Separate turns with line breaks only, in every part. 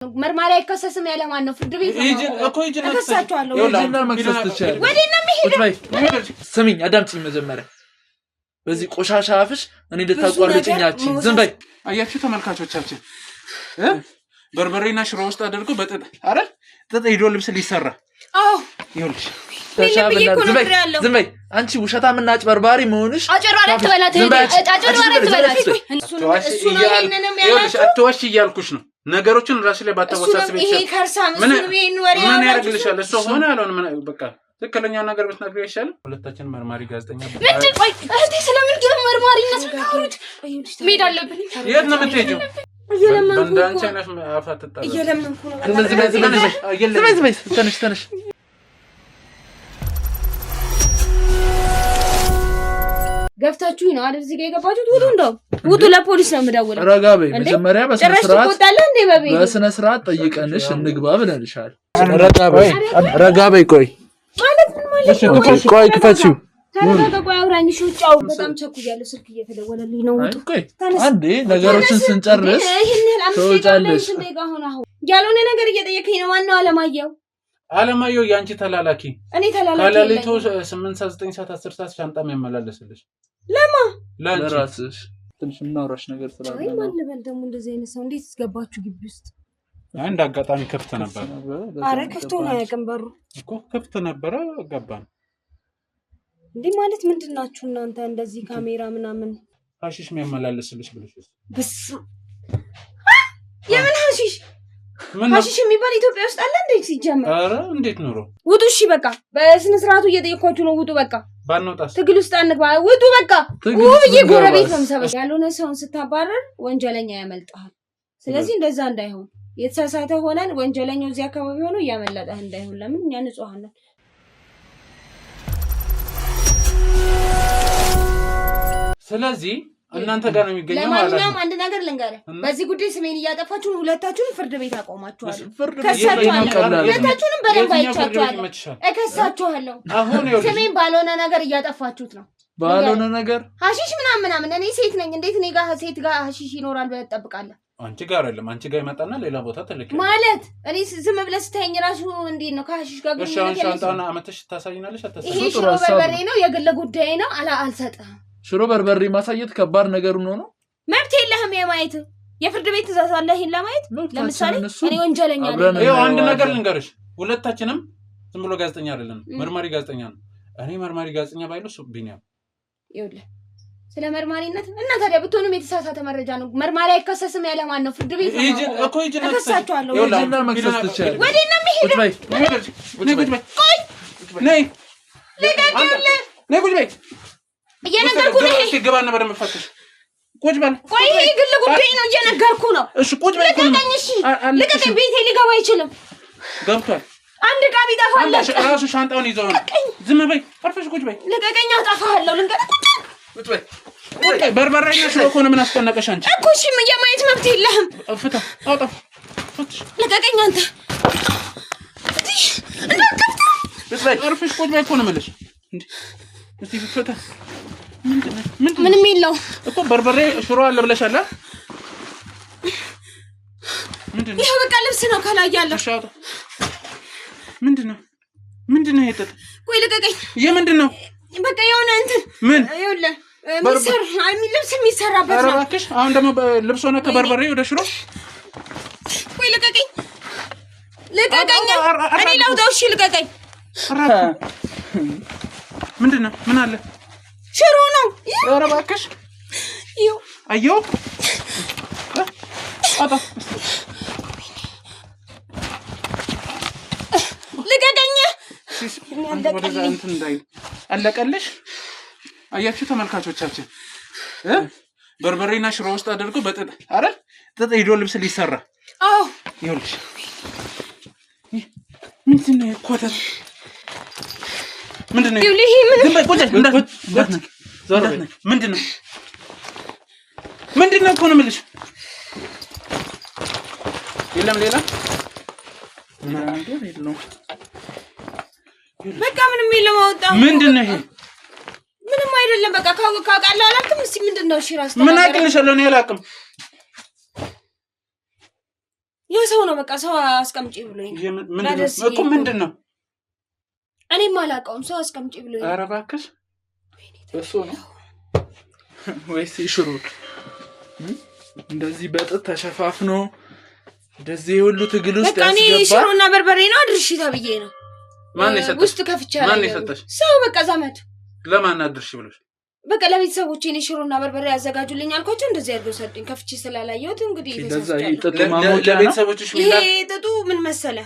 መርማሪ አይከሰስም ያለ ማን ነው? ፍርድ ቤት ነው እኮ ተከሳቻለሁ።
ወዲና መክሰስ ትችያለሽ። ወዲና መሄድ ስሚኝ፣ አዳምጪኝ መጀመሪያ። በዚህ ቆሻሻ አፍሽ እኔ ልታቋርጭኛች ዝም በይ።
አያችሁ ተመልካቾቻችን በርበሬና ሽሮ ውስጥ አድርጎ በጥጥ አይደል ጥጥ ሄዶ ልብስ ሊሰራ ይኸውልሽ
ዝም በይ አንቺ ውሸታምና አጭበርባሪ መሆንሽ
አጭበርባሪ አትበላት እሱ ነው ይሄንንም ያላችሁ
አትዋሽ እያልኩሽ ነው ነገሮችን ራስ ላይ ባታወሳስብ
ይሄ ከርሳም እሱ ነው ይሄን ወሬ
ምን ያደርግልሻል እሱ ሆነ ያለውን ምን በቃ ትክክለኛው ነገር ብትነግሪው ይሻላል ሁለታችን መርማሪ ጋዜጠኛ
ምንድን ቆይ እህቴ ስለምን ግን መርማሪነት ምታወሩት ሜዳ አለብን
የት ነው የምትሄጂው በእንዳንቺ አይነት አፋት ተጣጣ
እየለመንኩ ነው
ዝም በይ ተነሽ
ገፍታችሁኝ ነው አይደል? እዚህ ጋር የገባችሁት ውጡ፣ እንደው ውጡ። ለፖሊስ ነው የምደውለው።
ረጋ በይ መጀመሪያ በስነ ስርዓት ጠይቀንሽ እንግባ ብለንሻል። ረጋ በይ ቆይ
ማለት ምን ማለት ነው?
ቆይ ክፈቺው
ተረጋጋ አውራኝ ሹጫው በጣም ቸኩያለሁ። ስልክ እየተደወለልኝ ነው። ውጡ
አንዴ ነገሮችን ስንጨርስ ተወጫለሽ።
ያልሆነ ነገር እየጠየከኝ ነው። ማነው
አለማየሁ ያንቺ ተላላኪ
እኔ ተላላኪ
ካላሊቶ 8 ሰዓት 9 ሰዓት 10 ሰዓት ሻንጣ የሚያመላለስልሽ
ለራስሽ ትንሽ እናውራሽ ነገር ስላለ
ነው። ማን ልበል ደግሞ እንደዚህ አይነት ሰው እንዴት እስገባችሁ ግቢ ውስጥ?
አንድ አጋጣሚ ክፍት ነበር።
አረ ክፍት ነው ያቀንበሩ
እኮ ክፍት ነበር ገባን።
እንዴ ማለት ምንድናችሁ እናንተ እንደዚህ ካሜራ ምናምን
ሐሺሽ የሚያመላለስልሽ ብለሽስ?
በስ የምን ሐሺሽ ሐሺሽ የሚባል ኢትዮጵያ ውስጥ አለ እንዴ ሲጀመር?
አረ እንዴት ኑሮ
ውጡ። እሺ በቃ በስነ ስርዓቱ እየጠየኳችሁ ነው። ውጡ በቃ
ባንወጣስ
ትግል ውስጥ አንግባ። ውጡ በቃ ውብዬ ጎረቤት ነው ሰበብ ያልሆነ ሰውን ስታባረር ወንጀለኛ ያመልጣል። ስለዚህ እንደዛ እንዳይሆን የተሳሳተ ሆነን ወንጀለኛው እዚህ አካባቢ ሆኖ ያመለጠህ እንዳይሆን። ለምን እኛ ንጹሃን ነን።
ስለዚህ እናንተ ጋር ነው የሚገኘው ማለት ነው።
ለማንኛውም አንድ ነገር ልንገርህ፣ በዚህ ጉዳይ ስሜን እያጠፋችሁ ሁለታችሁንም ፍርድ ቤት አቆማችኋለሁ። ሁለታችሁንም በደንብ አይቻችኋለሁ፣ እከሳችኋለሁ። ስሜን ባልሆነ ነገር እያጠፋችሁት ነው።
ባልሆነ ነገር
ሐሺሽ ምናምን እኔ ሴት ነኝ። እንዴት እኔ ጋር ሴት ጋር ሐሺሽ ይኖራል ብለህ ትጠብቃለህ?
አንቺ ጋር አይደለም፣ አንቺ ጋር ይመጣና ሌላ ቦታ ተልከኝ
ማለት እኔ ዝም ብለህ ስታየኝ ራሱ እንዴት ነው ከሐሺሽ ጋር
ግንኙነት ያለው? እሺ ሻንጣና አመተሽ ታሳይናለሽ አታሳይ?
ይሄ ሽሮ በርበሬ ነው፣ የግል ጉዳይ ነው። አልሰጥህም።
ሽሮ በርበሬ ማሳየት ከባድ ነገር ነው።
መብት የለህም የማየት የፍርድ ቤት ትእዛዝ አለ ይሄን ለማየት። ለምሳሌ እኔ ወንጀለኛ ነኝ።
ይሄው አንድ ነገር ልንገርሽ፣ ሁለታችንም ዝም ብሎ ጋዜጠኛ አይደለም፣ መርማሪ ጋዜጠኛ ነው። እኔ መርማሪ ጋዜጠኛ ባይለው ቢኒያም
ይኸውልህ ስለ መርማሪነት እና ታዲያ ብትሆንም የተሳሳተ መረጃ ነው። መርማሪ አይከሰስም ያለ ማን ነው? ፍርድ ቤት ነው
እኮ ይጅና
ተከሳቻለሁ።
ወዲና መክሰስ ትችያለሽ።
ወዲና መሄድ
ቆይ ነይ ቁጭ በይ
እየነገርኩህ ነው።
እሺ ግባ ነበር መፈተሽ ቁጭ በል።
ቆይ ይሄ ግል ጉዳይ ነው እየነገርኩህ ነው።
እሺ ቁጭ በይ።
ልቀቀኝ። እሺ ልቀቀኝ። ቤቴ ሊገባ አይችልም።
ገብቷል።
አንድ ዕቃ ቢጠፋልህ
ራሱ ሻንጣውን ይዘው ነው። ዝም በይ አርፈሽ ቁጭ በይ።
ልቀቀኝ። አጠፋሃለሁ። ልንገርህ
ቁጭ በይ። በርበሬና ሽሮ እኮ ነው። ምን አስጨነቀሽ አንቺ?
እኮ እሺ የማየት መብት የለህም።
ፍታ አውጣ።
ልቀቀኝ አንተ።
ቁጭ በይ አርፈሽ ቁጭ በይ እኮ ነው የምልሽ። እንዴ እስቲ ፍታ።
ምንም የለው
እኮ በርበሬ ሽሮ አለ ብለሻል። ምንድነው?
ይሄ በቃ ልብስ ነው ከላይ ያለው።
እሺ አውጣ። ምንድነው ይሄ ጥጥ?
ቆይ ልቀቀኝ።
የምንድነው?
በቃ የሆነ እንትን
ምን
ይኸውልህ ልብስ የሚሰራበት ነው።
እባክሽ አሁን ደግሞ ልብስ ሆነ ከበርበሬ ወደ ሽሮ።
ቆይ ልቀቀኝ። እኔ ላውጣው። እሺ ልቀቀኝ።
ምንድነው? ምን አለ?
ሽሮ ነው።
ኧረ እባክሽ አየሁ። አጣ
ልቀቀኝ።
ወደዛ እንትን እንዳይል አለቀልሽ። አያችሁ ተመልካቾቻችን በርበሬና ሽሮ ውስጥ አድርጎ በጥጥ አይደል ጥጥ ሄዶ ልብስ ሊሰራ ይኸውልሽ ምንድነው ኮተት ምንድነው? ዝም በይ ቁጭ ምንድነው እኮ ነው የምልሽ። የለም ሌላ
በቃ ምንም የለም። አወጣው።
ምንድነው ይሄ?
ምንም አይደለም። በቃ ካውቃለሁ አላልክም? እስኪ ምንድነው? እሺ ራስ
ምን አቅልሻለሁ? እኔ አላውቅም።
ሰው ነው በቃ ሰው አስቀምጪ ብሎኝ
እኮ ምንድነው
እኔም አላውቀውም ሰው አስቀምጪ ብሎኝ
ኧረ እባክሽ እሱ ነው
ወይስ ሽሮ እንደዚህ በጥጥ ተሸፋፍኖ እንደዚህ ሁሉ ትግል ውስጥ ያስገባ
በቃ እኔ ሽሮና በርበሬ ነው አድርሺ ተብዬ ነው
ማን ይሰጥሽ
ውስጥ ከፍቻለሁ
ማን ይሰጥሽ
ሰው በቃ ዘመድ
ለማን አድርሺ ብሎሽ
በቃ ለቤተሰቦቼ እኔ ሽሮና በርበሬ ያዘጋጁልኝ አልኳቸው እንደዚህ አድርገው ሰጡኝ ከፍቼ ስላላየሁት እንግዲህ
ለቤተሰቦችሽ
ይሄ ጥጡ ምን መሰለ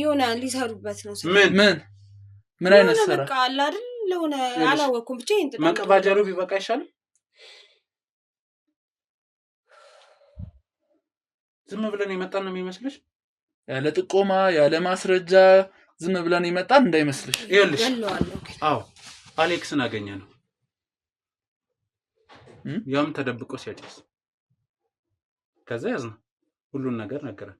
የሆነ ሊሰሩበት ነው
ምን አይነት ስራ
በቃ አለ አይደል ለሆነ አላወኩም ብቻ ይንጥ
መቀባጀሩ ቢበቃ ይሻል ዝም ብለን የመጣን ነው የሚመስልሽ
ያለ ጥቆማ ያለ ማስረጃ ዝም ብለን የመጣን እንዳይመስልሽ
ይኸውልሽ አዎ አሌክስን አገኘ ነው ያም ተደብቆ ሲያጨስ ከዛ ያዝነው ሁሉን ነገር ነገረን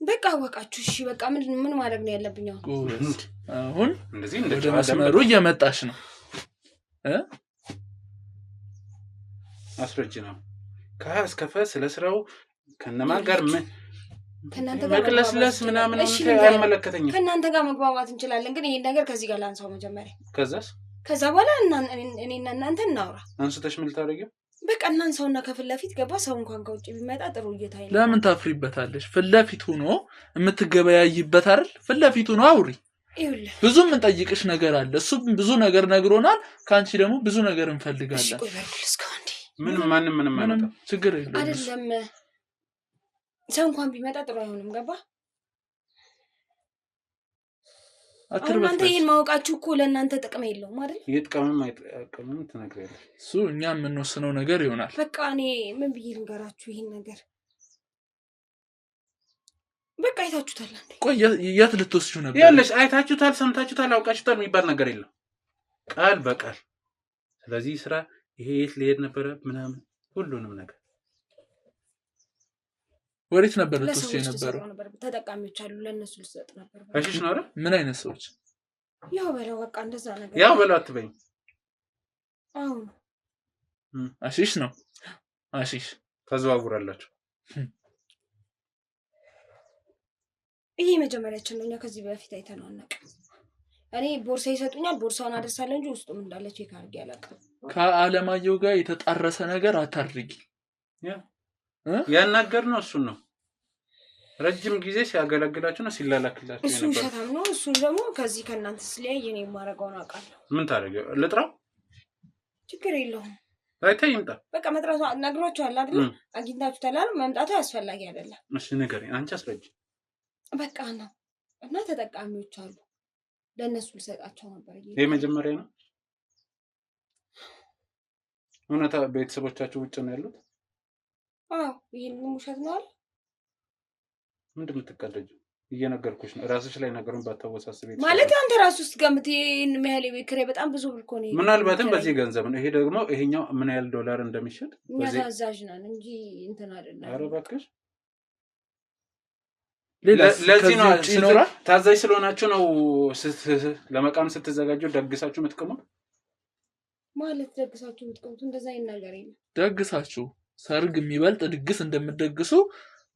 በቃ አወቃችሁ እሺ በቃ ምን ማድረግ ነው ያለብኝ
አሁን እንደዚህ ወደ መስመሩ እየመጣሽ ነው
አስረጅ ነው ከስከፈ ስለ ስራው ከነማን ጋር
ከናንተ ጋር
መቅለስለስ ምናምን አይመለከተኝም
ከናንተ ጋር መግባባት እንችላለን ግን ይሄን ነገር ከዚህ ጋር ላንሳው መጀመሪያ ከዛ በኋላ እኔና እናንተ እናውራ
አንስተሽ ምን ልታረጊው
በቃ እናንሳውና ከፊት ለፊት ገባ ሰው እንኳን ከውጭ ቢመጣ ጥሩ እየታይ ነው
ለምን ታፍሪበታለሽ ፊት ለፊት ሆኖ የምትገበያይበት አይደል ፊት ለፊት ሆኖ አውሪ ብዙ ምን ጠይቅሽ ነገር አለ እሱ ብዙ ነገር ነግሮናል ካንቺ ደግሞ ብዙ ነገር እንፈልጋለን
ምንም ማለት
ችግር የለም
አይደለም ሰው እንኳን ቢመጣ ጥሩ አይሆንም ገባ እናንተ ይሄን ማወቃችሁ እኮ ለእናንተ ጥቅም የለውም አይደል
ይጥቀምም አይጥቀምም ትነግሪያለሽ
እሱ እኛ የምንወስነው ነገር ይሆናል
በቃ እኔ ምን ብዬ ልንገራችሁ ይሄን ነገር በቃ አይታችሁታል አንዴ
ቆይ የት ልትወስጂው ነበር
ያለሽ አይታችሁታል ሰምታችሁታል አውቃችሁታል የሚባል ነገር የለም ቃል በቃል ስለዚህ ስራ ይሄ የት ሊሄድ ነበር ምናምን ሁሉንም ነገር
ወሪት ነበር ልትወስጂ ነበር
ተጠቃሚዎች አሉ ለነሱ ልሰጥ ነበር
እሺ ነው አይደል
ምን አይነት ሰዎች
ያው በለው በቃ እንደዛ ነገር
ያው በለው አትበኝ
አዎ
አሺሽ ነው አሺሽ
ተዘዋውራላችሁ
ይሄ መጀመሪያችን ነው ከዚህ በፊት አይተነው አናውቅ እኔ ቦርሳ ይሰጡኛል ቦርሳውን አደርሳለሁ እንጂ ውስጡም እንዳለ ቼክ አድርጌ አላውቅም
ከአለማየሁ ጋር የተጣረሰ ነገር አታርጊ
ያናገርነው እሱ ነው ረጅም ጊዜ ሲያገለግላችሁ ነው ሲላላክላችሁ
እሱ ሸታም ነው እሱ ደግሞ ከዚህ ከናንተ ስለያየ እኔ ማረጋውን አውቃለሁ
ምን ታረጋው ልጥራው
ችግር የለውም
አይተይ ይምጣ
በቃ መጥራቱ ነግሯችኋል አይደል አግኝታችሁታል መምጣቱ ያስፈልጋል አይደለም
እሺ ንገሪኝ አንቺ አስረጅ
በቃ ነው እና ተጠቃሚዎች አሉ ለነሱ ልሰጣቸው ነበር
ይሄ መጀመሪያ ነው እውነታ ቤተሰቦቻችሁ ውጭ ነው ያሉት ይሄን ሙሸት ነው አይደል ምንድነው የምትቀደጂው እየነገርኩሽ ነው ራስሽ ላይ ነገሩን ባታወሳስብ
ማለት አንተ ራስህ ውስጥ ገምት ይሄን መሐሌ ቤክሬ በጣም ብዙ ብር ኮኔ
ምናልባትም በዚህ ገንዘብ ነው ይሄ ደግሞ ይሄኛው ምን ያህል ዶላር እንደሚሸጥ
በዚህ ታዛዥ ነን እንጂ እንትን አይደለም
ኧረ እባክሽ
ለዚህ ነው ሲኖራ
ታዛዥ ስለሆናችሁ ነው ለመቃም ስትዘጋጁ ደግሳችሁ የምትቀሙት
ማለት ደግሳችሁ የምትቀሙት እንደዛ ይናገረኝ
ደግሳችሁ ሰርግ የሚበልጥ ድግስ እንደምትደግሱ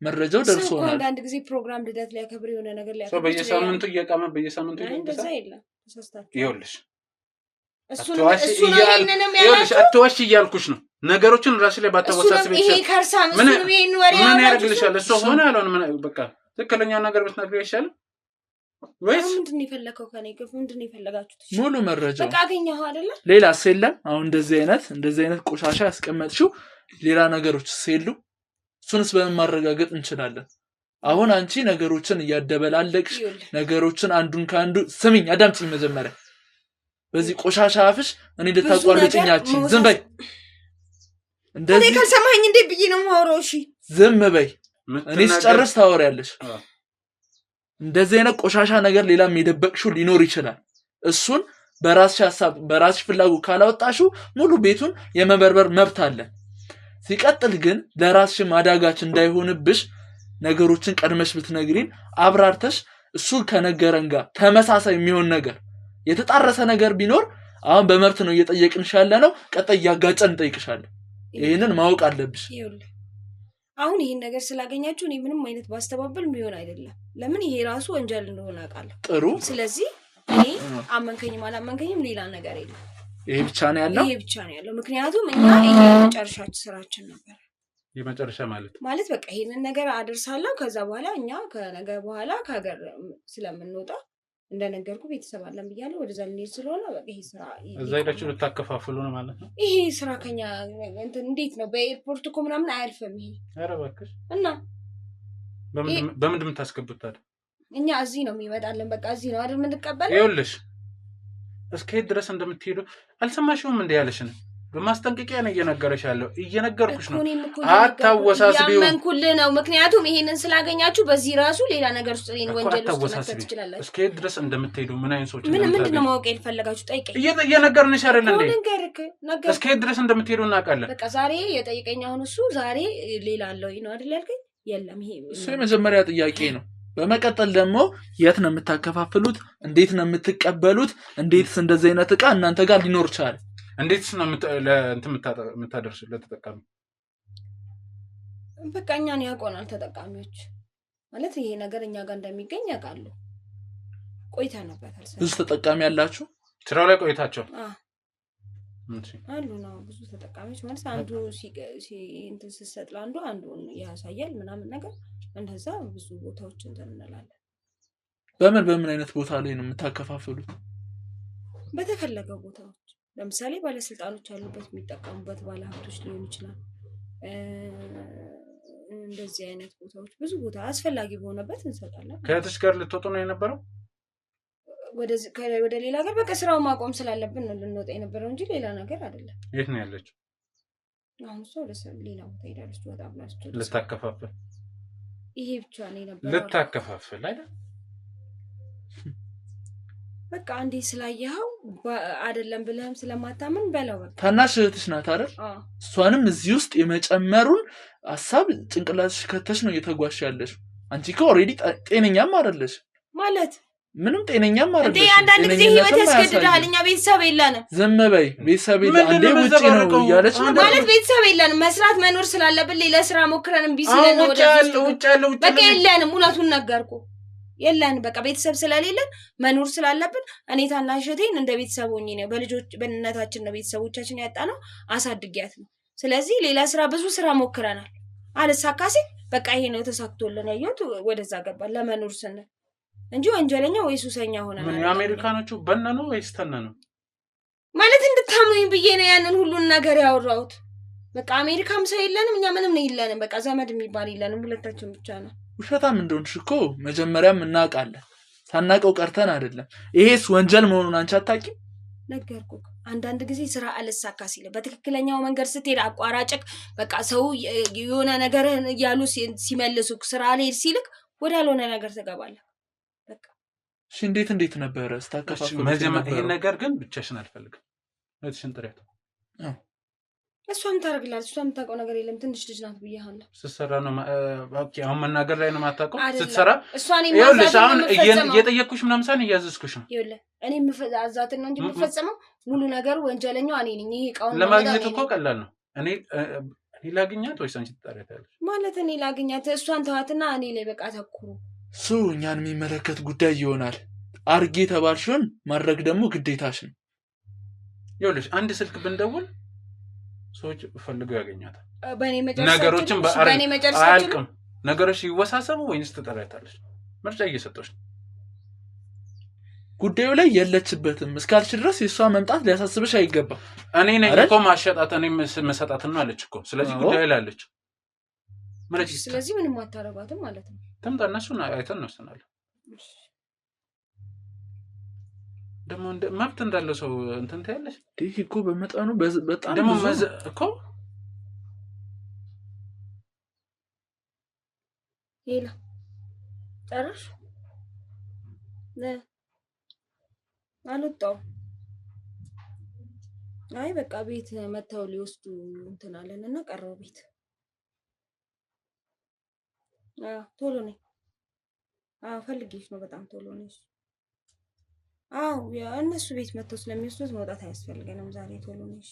መረጃው ደርሶናል
አንድ ጊዜ ፕሮግራም ልደት ላይ አከብር የሆነ ነገር ላይ
አከብር በየሳምንቱ እየቃመ በየሳምንቱ
እንደዛ የለም ተሳስታችሁ
ይኸውልሽ
እሱ ነው ይሄንንም ያላችሁ
አትዋሽ እያልኩሽ ነው ነገሮችን ራስሽ ላይ ባታወሳስብ
ይሄ ከርሳም እሱ ነው ይሄን ወሬ
ምን ያደርግልሻል እሱ ሆነ አልሆነ ምን በቃ ትክክለኛው ነገር ብትነግሪው ይሻላል ወይስ
ምንድነው የፈለከው ከኔ ግፍ ምንድነው የፈለጋችሁት
ሙሉ መረጃው
በቃ አገኘኸው አይደለ
ሌላስ የለም አሁን እንደዚህ አይነት ቆሻሻ ያስቀመጥሽው ሌላ ነገሮች ሲሉ እሱንስ በማረጋገጥ እንችላለን አሁን አንቺ ነገሮችን ያደበላለቅሽ ነገሮችን አንዱን ካንዱ ስሚኝ አዳምጪኝ መጀመሪያ በዚህ ቆሻሻ አፍሽ እኔ ልታቋርጭኛቺ ዝም በይ
እንደዚህ ከሰማኝ እንዴ ብዬ ነው ማውራው እሺ
ዝም በይ እኔስ ጨርስ ታወሪያለሽ እንደዚህ አይነት ቆሻሻ ነገር ሌላም የደበቅሽው ሊኖር ይችላል እሱን በራስሽ ሐሳብ በራስሽ ፍላጎት ካላወጣሽው ሙሉ ቤቱን የመበርበር መብት አለ ሲቀጥል ግን ለራስሽ ማዳጋች እንዳይሆንብሽ ነገሮችን ቀድመሽ ብትነግሪን አብራርተሽ እሱ ከነገረን ጋር ተመሳሳይ የሚሆን ነገር የተጣረሰ ነገር ቢኖር አሁን በመብት ነው እየጠየቅንሽ ያለነው ቀጣይ ያጋጨን ጠይቅሻለን ይሄንን ማወቅ አለብሽ።
አሁን ይሄን ነገር ስላገኛችሁ እኔ ምንም አይነት ባስተባበል የሚሆን አይደለም። ለምን ይሄ ራሱ ወንጀል እንደሆነ አውቃለሁ።
ጥሩ።
ስለዚህ እኔ አመንከኝም አላመንከኝም ሌላ ነገር የለም።
ይሄ ብቻ ነው ያለው።
ይሄ ብቻ ነው ያለው። ምክንያቱም እኛ ይሄ የመጨረሻችን ስራችን ነበር።
የመጨረሻ ማለት
በቃ ይሄንን ነገር አደርሳለሁ። ከዛ በኋላ እኛ ከነገ በኋላ ከሀገር ስለምንወጣ እንደነገርኩ ቤተሰብ አለን ብያለሁ። ወደዛ ልንሄድ ስለሆነ በቃ ይሄ ስራ
እዛ ሄዳችሁ ልታከፋፍሉ ነው ማለት ነው።
ይሄ ስራ ከኛ እንዴት ነው? በኤርፖርት እኮ ምናምን አያልፍም ይሄ።
ኧረ እባክሽ።
እና
በምንድን የምታስገቡት ታዲያ?
እኛ እዚህ ነው የሚመጣለን። በቃ እዚህ ነው አይደል የምንቀበለው።
ይኸውልሽ እስከ ድረስ እንደምትሄዱ አልሰማሽውም? እንደ ያለሽን በማስጠንቀቂያ ነው እየነገረሽ ያለው። እየነገርኩሽ ነው። አታወሳስቢው።
ያመንኩልህ ነው። ምክንያቱም ይሄንን ስላገኛችሁ በዚህ ራሱ ሌላ ነገር ውስጥ ወንጀል ውስጥ መክተት ትችላላችሁ።
እስከ ድረስ እንደምትሄዱ ምን አይነት ሰዎች
ምንድን ነው ማወቅ የፈለጋችሁ? ጠይቀኝ።
እየነገርንሽ አይደል እንዴ? እስከ ድረስ እንደምትሄዱ እናውቃለን።
በቃ ዛሬ የጠይቀኝ አሁን እሱ ዛሬ ሌላ አለው ነው አይደል ያልከኝ? የለም ይሄ
እሱ የመጀመሪያ ጥያቄ ነው። በመቀጠል ደግሞ የት ነው የምታከፋፍሉት? እንዴት ነው የምትቀበሉት? እንዴትስ እንደዚህ አይነት ዕቃ እናንተ ጋር ሊኖር ይችላል?
እንዴትስ ነው ለእንትን የምታደርሱ ለተጠቃሚ?
በቃ እኛን ያውቁናል ተጠቃሚዎች ማለት ይሄ ነገር እኛ ጋር እንደሚገኝ ያውቃሉ። ቆይተንበታል።
ብዙ ተጠቃሚ ያላችሁ
ስራው ላይ ቆይታቸው
አሉ ነው። ብዙ ተጠቃሚዎች ማለት አንዱ እንትን ስትሰጥ ለአንዱ አንዱን ያሳያል ምናምን ነገር እንደዛ ብዙ ቦታዎች እንትን እንላለን።
በምን አይነት ቦታ ላይ ነው የምታከፋፍሉት?
በተፈለገው ቦታዎች ለምሳሌ ባለስልጣኖች ያሉበት የሚጠቀሙበት ባለሀብቶች ሊሆን ይችላል። እንደዚህ አይነት ቦታዎች ብዙ ቦታ አስፈላጊ በሆነበት እንሰጣለን።
ከእህትሽ ጋር ልትወጡ ነው የነበረው?
ወደ ሌላ ሀገር በቃ ስራው ማቆም ስላለብን ነው ልንወጣ የነበረው እንጂ ሌላ ነገር አይደለም።
የት ነው ያለችው?
አሁን እሷ ሌላ ቦታ ሄዳለች። ወጣ ብላችሁ
ልታከፋፍል?
ይሄ ብቻ ነው የነበረው።
ልታከፋፍል አይደል?
በቃ አንዴ ስላየኸው አይደለም ብለህም ስለማታምን በለው። በቃ
ታናሽ እህትሽ ናት አይደል? እሷንም እዚህ ውስጥ የመጨመሩን ሐሳብ ጭንቅላትሽ ከተሽ ነው እየተጓዝሽ ያለሽ። አንቺ እኮ ኦልሬዲ ጤነኛም አይደለሽ
ማለት
ምንም ጤነኛም አይደለሽ።
እንዴ አንዳንድ ጊዜ ህይወት ያስገድዳል። እኛ ቤተሰብ የለንም።
ዝም በይ። ቤተሰብ የለንም አንዴ ውጪ ነው እያለች
ማለት ቤተሰብ የለንም። መስራት መኖር ስላለብን ሌላ ስራ ሞክረንም ቢስለን ነው ወደ በቃ የለንም። እውነቱን ነገርኩ። የለን በቃ ቤተሰብ ስለሌለን መኖር ስላለብን እኔ ታናሽ እህቴን እንደ ቤተሰብ ሆኜ ነው በእናታችን ነው ቤተሰቦቻችን ያጣነው አሳድጊያት ነው። ስለዚህ ሌላ ስራ ብዙ ስራ ሞክረናል አልሳካ ሲል በቃ ይሄ ነው ተሳክቶልን ያየሁት ወደዛ ገባን ለመኖር ስንል እንጂ ወንጀለኛ ወይ ሱሰኛ ሆነናል።
ምን የአሜሪካኖቹ በነኑ ወይስ ተነኑ
ማለት እንድታሙኝ ብዬ ነው ያንን ሁሉን ነገር ያወራሁት። በቃ አሜሪካም ሰው የለንም እኛ ምንም ነው የለንም። በቃ ዘመድ የሚባል የለንም ሁለታችን ብቻ ነው።
ውሸታም እንደሆንሽ እኮ መጀመሪያም እናውቃለን። ሳናውቀው ቀርተን አይደለም። ይሄስ ወንጀል መሆኑን አንቺ አታውቂም?
ነገርኩህ። አንዳንድ ጊዜ ስራ አልሳካ ሲል በትክክለኛው መንገድ ስትሄድ አቋራጭክ በቃ ሰው የሆነ ነገርህን እያሉ ሲመልሱ ስራ ላይ ሲልክ ወዳልሆነ ነገር ትገባለህ። በቃ
እሺ እንዴት ነበረ ስታከፋፍሉ?
መጀመሪያ ይሄን ነገር ግን ብቻሽን አልፈልግም። እህትሽን ጥሪያት።
እሷም ታረግላለች። እሷም ታውቀው ነገር የለም። ትንሽ ልጅ ናት ብያለሁ።
ስትሰራ ነው ኦኬ። አሁን መናገር ላይ ነው የማታውቀው። ስትሰራ
እሷን
ይኸውልሽ፣ አሁን እየጠየቅኩሽ ምናምን ሳይሆን እያዘዝኩሽ ነው።
ይኸውልህ እኔ የምፈዛዛትን ነው እንጂ የምፈጸመው ሙሉ ነገሩ ወንጀለኛው እኔ ነኝ። ይሄ እቃውን
ለማግኘት እኮ ቀላል ነው። እኔ ላግኛት ወይስ አንቺ ትጠሪያታለሽ?
ማለት እኔ ላግኛት፣ እሷን ተዋትና እኔ ላይ በቃ ተኩሩ።
እሱ እኛን የሚመለከት ጉዳይ ይሆናል። አርጌ ተባልሽውን ማድረግ ደግሞ ግዴታሽ ነው።
ይኸውልሽ አንድ ስልክ ብንደውል ሰዎች ፈልገው ያገኛታል።
ነገሮችን
አያልቅም። ነገሮች ይወሳሰቡ ወይንስ ትጠሪያታለሽ? ምርጫ እየሰጠሽ ነው።
ጉዳዩ ላይ የለችበትም እስካልሽ ድረስ የእሷ መምጣት ሊያሳስብሽ አይገባም።
እኔ ነኝ እኮ ማሸጣት እኔ መሰጣትን ነው አለች እኮ። ስለዚህ ጉዳዩ ላይ አለች።
ስለዚህ ምንም አታረጋትም ማለት ነው።
ተምጣና እሱን አይተን እንወስናለን። ደግሞ መብት እንዳለው ሰው እንትን ታያለሽ።
ይሄ እኮ በመጠኑ በጣም
ደግሞ እኮ
ሄላ ጨርሽ አልወጣሁም። አይ በቃ ቤት መተው ሊወስዱ እንትን አለን እና ቀረው ቤት። ቶሎ ነኝ። ፈልጌሽ ነው በጣም ቶሎ ነሽ። እነሱ ቤት መተው ስለሚወስዱት መውጣት አያስፈልገንም ዛሬ። ቶሎ ነሽ።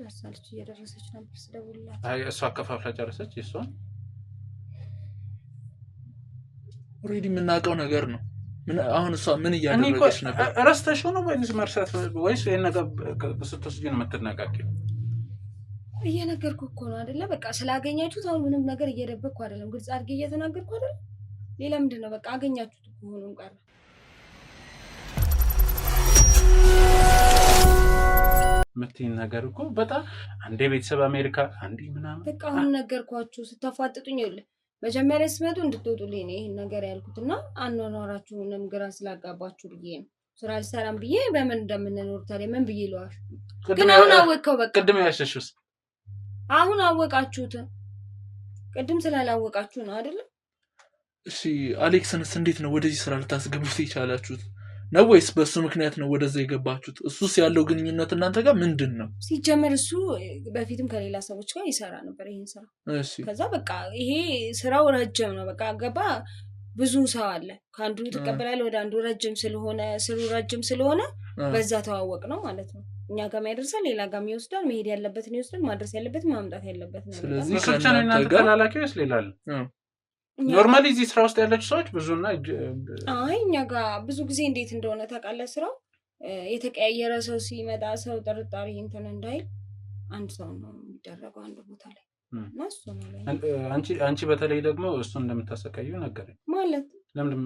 ደርሳለች እየደረሰች ነበር ስደውልላት።
አይ እሷ አከፋፍላ ጨረሰች። እሷን
ኦሬዲ የምናውቀው ነገር ነው። አሁን እሷ ምን እያደረገች ነበር?
ረስተሽው ነው ወይስ መርሳት ወይስ ይሄን ነገር ስትወስጂ ነው የምትነቃቂው?
እየነገርኩ እኮ ነው አይደለ? በቃ ስላገኛችሁት አሁን ምንም ነገር እየደበቅኩ አይደለም፣ ግልጽ አድርጌ እየተናገርኩ አይደል? ሌላ ምንድን ነው? በቃ አገኛችሁት እኮ ሆኖም ቀረ።
ምትይን ነገር እኮ በጣም አንዴ ቤተሰብ አሜሪካ አንዴ ምናምን
በቃ አሁን ነገርኳችሁ። ስታፋጥጡኝ ይኸውልህ መጀመሪያ ስትመጡ እንድትወጡልኝ ነው ይሄን ነገር ያልኩትና አኗኗራችሁንም ግራ ስላጋባችሁ ብዬ ነው። ስራ አልሰራም ብዬ በምን እንደምንኖር ታዲያ ምን ብዬ ልዋሽ? ግን አሁን አወቀው። በቃ
ቅድም ያሸሽስ
አሁን አወቃችሁት። ቅድም ስላላወቃችሁ ነው አይደል?
እሺ አሌክስንስ እንዴት ነው ወደዚህ ስራ ልታስገቡት የቻላችሁት? ነው ወይስ በሱ ምክንያት ነው ወደዛ የገባችሁት? እሱስ ያለው ግንኙነት እናንተ ጋር ምንድን ነው?
ሲጀመር እሱ በፊትም ከሌላ ሰዎች ጋር ይሰራ ነበር ይሄን ስራ።
እሺ
ከዛ በቃ ይሄ ስራው ረጅም ነው። በቃ ገባ ብዙ ሰው አለ። ከአንዱ ተቀበላለ ወደ አንዱ ረጅም ስለሆነ በዛ ተዋወቅ ነው ማለት ነው። እኛ ጋር ያደርሳል፣ ሌላ ጋር ይወስዳል፣ መሄድ ያለበትን ይወስዳል፣ ማድረስ ያለበትን ማምጣት ያለበትን።
ስለዚህ
ከናንተ ተላላኪው ይስላል። ኖርማሊ እዚህ ስራ ውስጥ ያላችሁ ሰዎች ብዙና
አይ እኛ ጋር ብዙ ጊዜ እንዴት እንደሆነ ታውቃለህ? ስራው የተቀያየረ ሰው ሲመጣ ሰው ጥርጣሬ እንትን እንዳይል አንድ ሰው ነው የሚደረገው አንድ ቦታ ላይ እና እሱ ነው።
አንቺ በተለይ ደግሞ እሱ እንደምታሰቃዩ ነገረኝ
ማለት
ለምን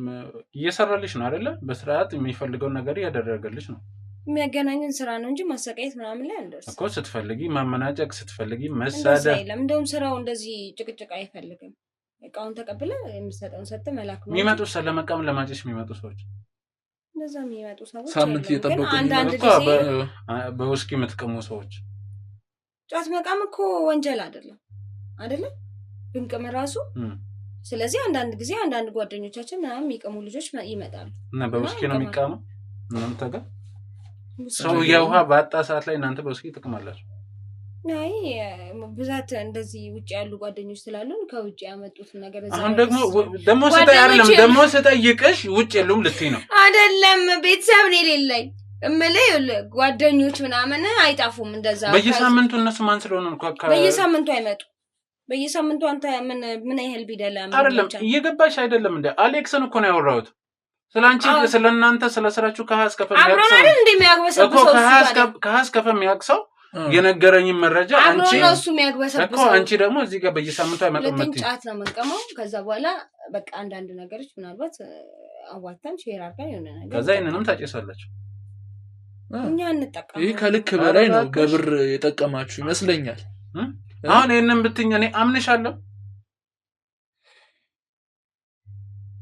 እየሰራልሽ ነው አይደለ? በስርዓት የሚፈልገውን ነገር ያደረገልሽ ነው።
የሚያገናኝን ስራ ነው እንጂ ማሰቃየት ምናምን ላይ አንደርስ
እኮ። ስትፈልጊ ማመናጨቅ፣ ስትፈልጊ መሳደብ
አይደለም። እንደውም ስራው እንደዚህ ጭቅጭቅ አይፈልግም። እቃውን ተቀብለ የሚሰጠውን ሰጥተ መላክ ነው።
የሚመጡ ለመቃም ለማጨሽ የሚመጡ ሰዎች
እንደዛ የሚመጡ ሰዎች
ሳምንት እየጠበቁ
አንዳንድ ጊዜ
በውስኪ የምትቀሙ ሰዎች
ጫት መቃም እኮ ወንጀል አይደለም ብንቅም ራሱ። ስለዚህ አንዳንድ ጊዜ አንዳንድ ጓደኞቻችን ምናምን የሚቀሙ ልጆች ይመጣሉ
እና በውስኪ ነው የሚቃመው። እናንተ ጋር ሰው የውሃ ባጣ ሰዓት ላይ እናንተ በውስኪ ትቅማላችሁ?
አይ ብዛት እንደዚህ ውጭ ያሉ ጓደኞች ስላሉን ከውጭ ያመጡት ነገር እዛ።
አሁን ደግሞ ስጠይቅሽ ውጭ የሉም ልትይ ነው
አይደለም? ቤተሰብ ነው የሌለኝ እምልህ ጓደኞች ምናምን አይጣፉም። እንደዛ
በየሳምንቱ እነሱ ማን ስለሆነ ነው
በየሳምንቱ አይመጡ። በየሳምንቱ አንተ ምን ያህል ቢደላ
አይደለም እየገባሽ አይደለም እንዴ? አሌክስን እኮ ነው ያወራሁት ስላንቺ ስለናንተ ስለስራችሁ ከሀስከፈ የሚያቅሰው የነገረኝ መረጃ አንቺ
ነው እሱ የሚያግበሰብሰው
አንቺ ደግሞ እዚህ ጋር በየሳምንቱ አይመጣም።
ጫት ነው መንቀመው። ከዛ በኋላ በቃ አንዳንድ ነገሮች ምናልባት አዋጣን ሼር አድርገን የሆነ ነገር
ከዛ ይሄንንም ታጨሳላችሁ።
እኛ እንጠቀም።
ይሄ ከልክ በላይ ነው። በብር የጠቀማችሁ ይመስለኛል።
አሁን ይሄንን ብትኛ እኔ አምንሻለሁ።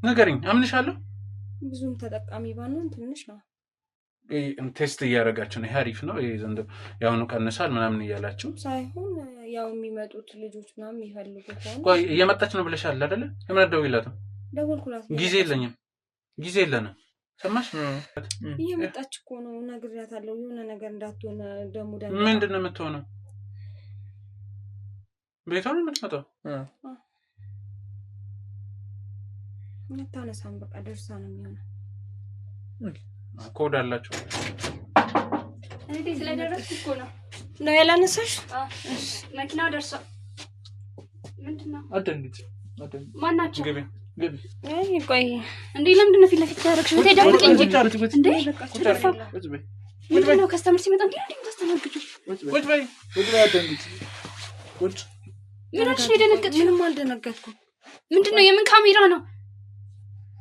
ነገርኝ አምንሻለሁ።
ብዙም ተጠቃሚ ባንሆን ትንሽ ነው።
ቴስት እያደረጋችሁ ነው። ይሄ አሪፍ ነው፣ ይሄ ዘንድ ያውኑ ቀንሳል ምናምን እያላችሁ
ሳይሆን ያው የሚመጡት ልጆች ምናምን የሚፈልጉ ከሆነ
ቆይ እየመጣች ነው ብለሻል አይደለ? ለምን ደውይላትም?
ደውልኩላት።
ጊዜ የለኝም፣ ጊዜ የለንም። ሰማሽ?
እየመጣች እኮ ነው፣ ነግሬያታለሁ። የሆነ ነገር እንዳትሆን ደሙ ደም
ምንድን ነው የምትሆነው? ቤቷ ነው የምትመጣው።
ታነሳም በቃ ደርሳ ነው የሚሆነው።
ኮድ አላችሁ
እንዴ? ስለደረስኩ እኮ ነው
ያላነሳሽ።
መኪናው ደርሷል። ምንድነው?
አደንግጭ
ማናቸው?
ግቢ
አይ ቆይ
እንዴ ለምንድን ነው ፊት ለፊት ታረክሽ? ተደብቅ እንጂ እንዴ ምንድነው? ከስተመር ሲመጣ እንዴ ታስተናግዱ?
ቁጭ በይ አደንግጭ
ቁጭ።
ምንሽ የደነገጥሽ?
ምንም አልደነገጥኩም።
ምንድነው? የምን ካሜራ ነው?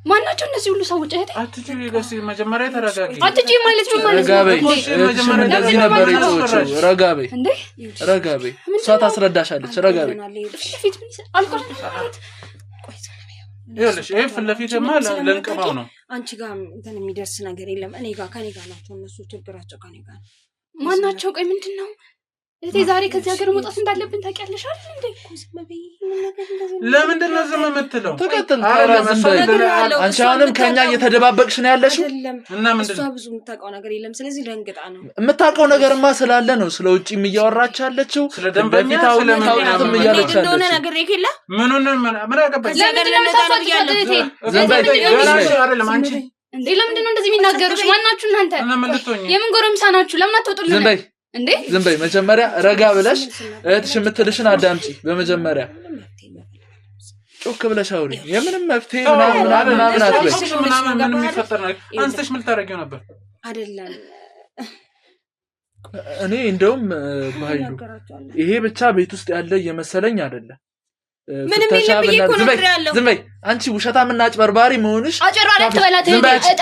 ማናቸው እነዚህ ሁሉ ሰዎች? እህቴ
አትጪ፣ ለሲ መጀመሪያ ተረጋጊ።
አትጪ ማለት ነው ማለት
ነው። መጀመሪያ እንደዚህ ነበር የጮኸው። ረጋበይ ረጋበይ፣ እሷ ታስረዳሻለች። ረጋበይ
ፊት ምን ይሰራል? አልቆርጥ
ይኸውልሽ፣ ይሄ ፊት ለፊትማ ለንቀፋው ነው።
አንቺ ጋር እንትን የሚደርስ ነገር የለም። እኔ ጋር ከኔ ጋር ናቸው እነሱ። ችግራቸው ከኔ ጋር ነው።
ማናቸው? ቆይ ምንድነው? እቴ ዛሬ ከዚህ ሀገር መውጣት እንዳለብን ታውቂያለሽ አይደል እንዴ?
ለምንድን ነው ዝም የምትለው?
ተከተል አንቺ አሁንም ከኛ እየተደባበቅሽ ነው ያለሽው።
እና ምንድን ነው?
ብዙ የምታውቀው ነገር የለም። ስለዚህ ደንግጣ ነው።
የምታውቀው ነገርማ ስላለ ነው ስለ ውጪም እያወራች ያለችው።
ስለ ደንበኛ
ስለምንም እያለች
እንደሆነ ነገር ይከላ
ምን አገባሽ?
ለምን ነው ታሳጥቂያለሽ? እቴ
ዘንበይ አይደለም አንቺ
እንዴ ለምንድን ነው እንደዚህ የሚናገሩሽ? ማናችሁ እናንተ? የምን ጎረምሳ ናችሁ? ለምን አትወጡልኝ?
ዝም በይ
እንዴ
ዝም በይ። መጀመሪያ ረጋ ብለሽ እህትሽ የምትልሽን አዳምጪ። በመጀመሪያ ጮክ ብለሽ አውሪ። የምንም መፍትሄ ምናምን አትበይ።
ምንም የሚፈጠር ነገር አንስተሽ ምን ታረጊው ነበር?
አይደለም
እኔ እንደውም ባይሉ ይሄ ብቻ ቤት ውስጥ ያለ እየመሰለኝ አይደለም።
ምንም
ዝም በይ አንቺ ውሸታምና አጭበርባሪ መሆንሽ።
አጭበርባሪ አትበላት